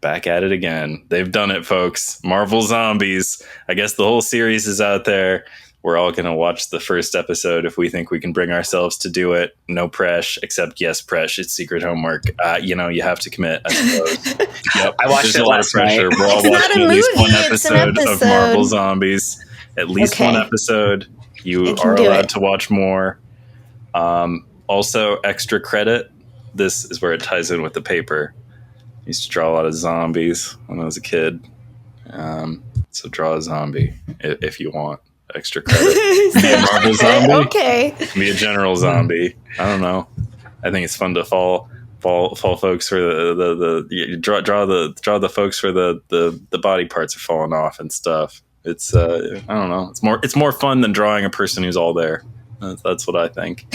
Back at it again. They've done it, folks. Marvel Zombies. I guess the whole series is out there. We're all going to watch the first episode if we think we can bring ourselves to do it. No press, except yes, press. It's secret homework. You have to commit, I suppose. Yep. I watched it last night. We're all watching at least one episode of Marvel Zombies. At least one episode. You are allowed to watch more. Also, extra credit. This is where it ties in with the paper. I used to draw a lot of zombies when I was a kid. So draw a zombie if you want extra credit. Be a Marvel zombie. Okay. Be a general zombie. I don't know. I think it's fun to fall folks for the draw the folks where the body parts are falling off and stuff. It's I don't know. It's more fun than drawing a person who's all there. That's what I think.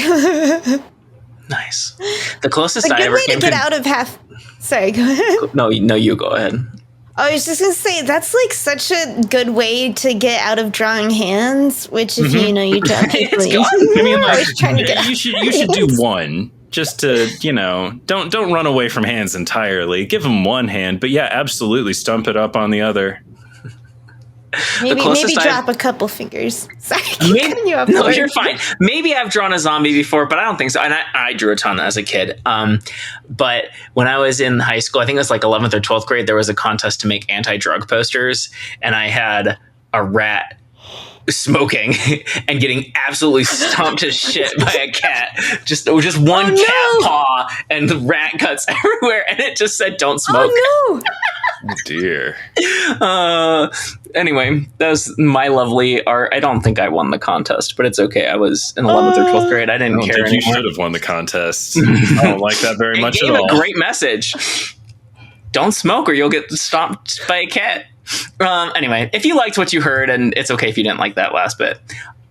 Nice. The closest I good ever way came to get out of half. Sorry, go ahead. No, you go ahead. I was just gonna say that's like such a good way to get out of drawing hands. Which, if you draw people, I mean, like, trying to get you should do one just to don't run away from hands entirely. Give them one hand, but yeah, absolutely stump it up on the other. Maybe drop a couple fingers. Sorry, no, you're fine. Maybe I've drawn a zombie before, but I don't think so. And I drew a ton as a kid. But when I was in high school, I think it was like 11th or 12th grade, there was a contest to make anti-drug posters, and I had a rat smoking and getting absolutely stomped to shit by a cat. Just one cat paw and the rat cuts everywhere, and it just said, "Don't smoke." Oh no. Oh, dear. Anyway, that was my lovely art. I don't think I won the contest, but it's okay. I was in 11th or 12th grade. I didn't care anymore. You should have won the contest. I don't like that very much at all. It gave a great message. Don't smoke or you'll get stomped by a cat. Anyway, if you liked what you heard, and it's okay if you didn't like that last bit,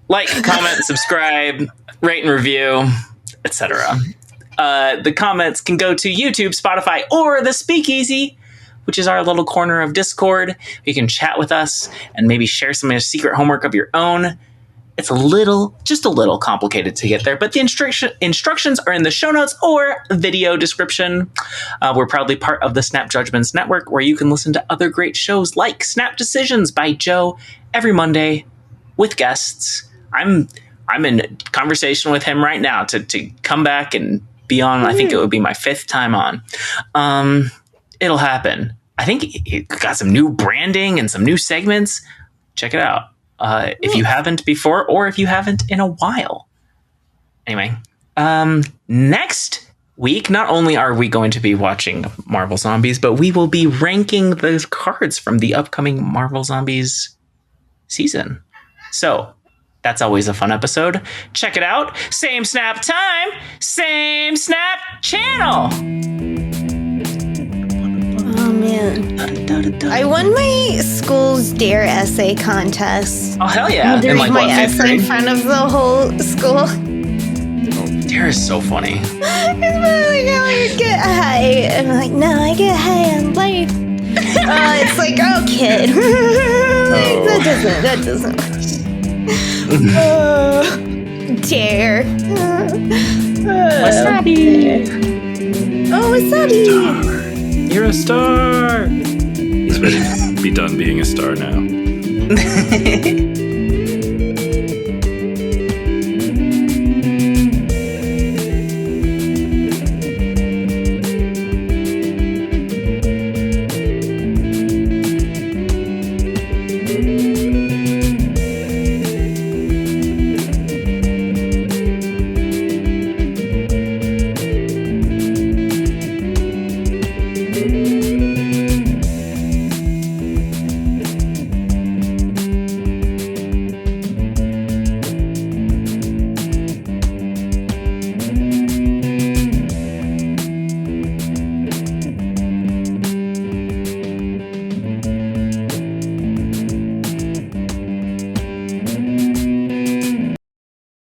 like, comment, subscribe, rate and review, etc. The comments can go to YouTube, Spotify, or the Speakeasy, which is our little corner of Discord. You can chat with us and maybe share some of your secret homework of your own. It's just a little complicated to get there, but the instructions are in the show notes or video description. We're proudly part of the Snap Judgments Network, where you can listen to other great shows like Snap Decisions by Joe every Monday with guests. I'm in conversation with him right now to come back and be on. I think it would be my 5th time on. It'll happen. I think it got some new branding and some new segments. Check it out. If you haven't before, or if you haven't in a while. Anyway, next week, not only are we going to be watching Marvel Zombies, but we will be ranking the cards from the upcoming Marvel Zombies season. So that's always a fun episode. Check it out. Same Snap time, same Snap channel. Oh man, I won my school's Dare essay contest. Oh hell yeah! There's my essay in front of the whole school. Oh, Dare is so funny. It's like, I get high, and I'm like, no, I get high on life. It's like, oh kid, that doesn't. Dare. Wasabi. Oh, wasabi. You're a star! He's ready to be done being a star now.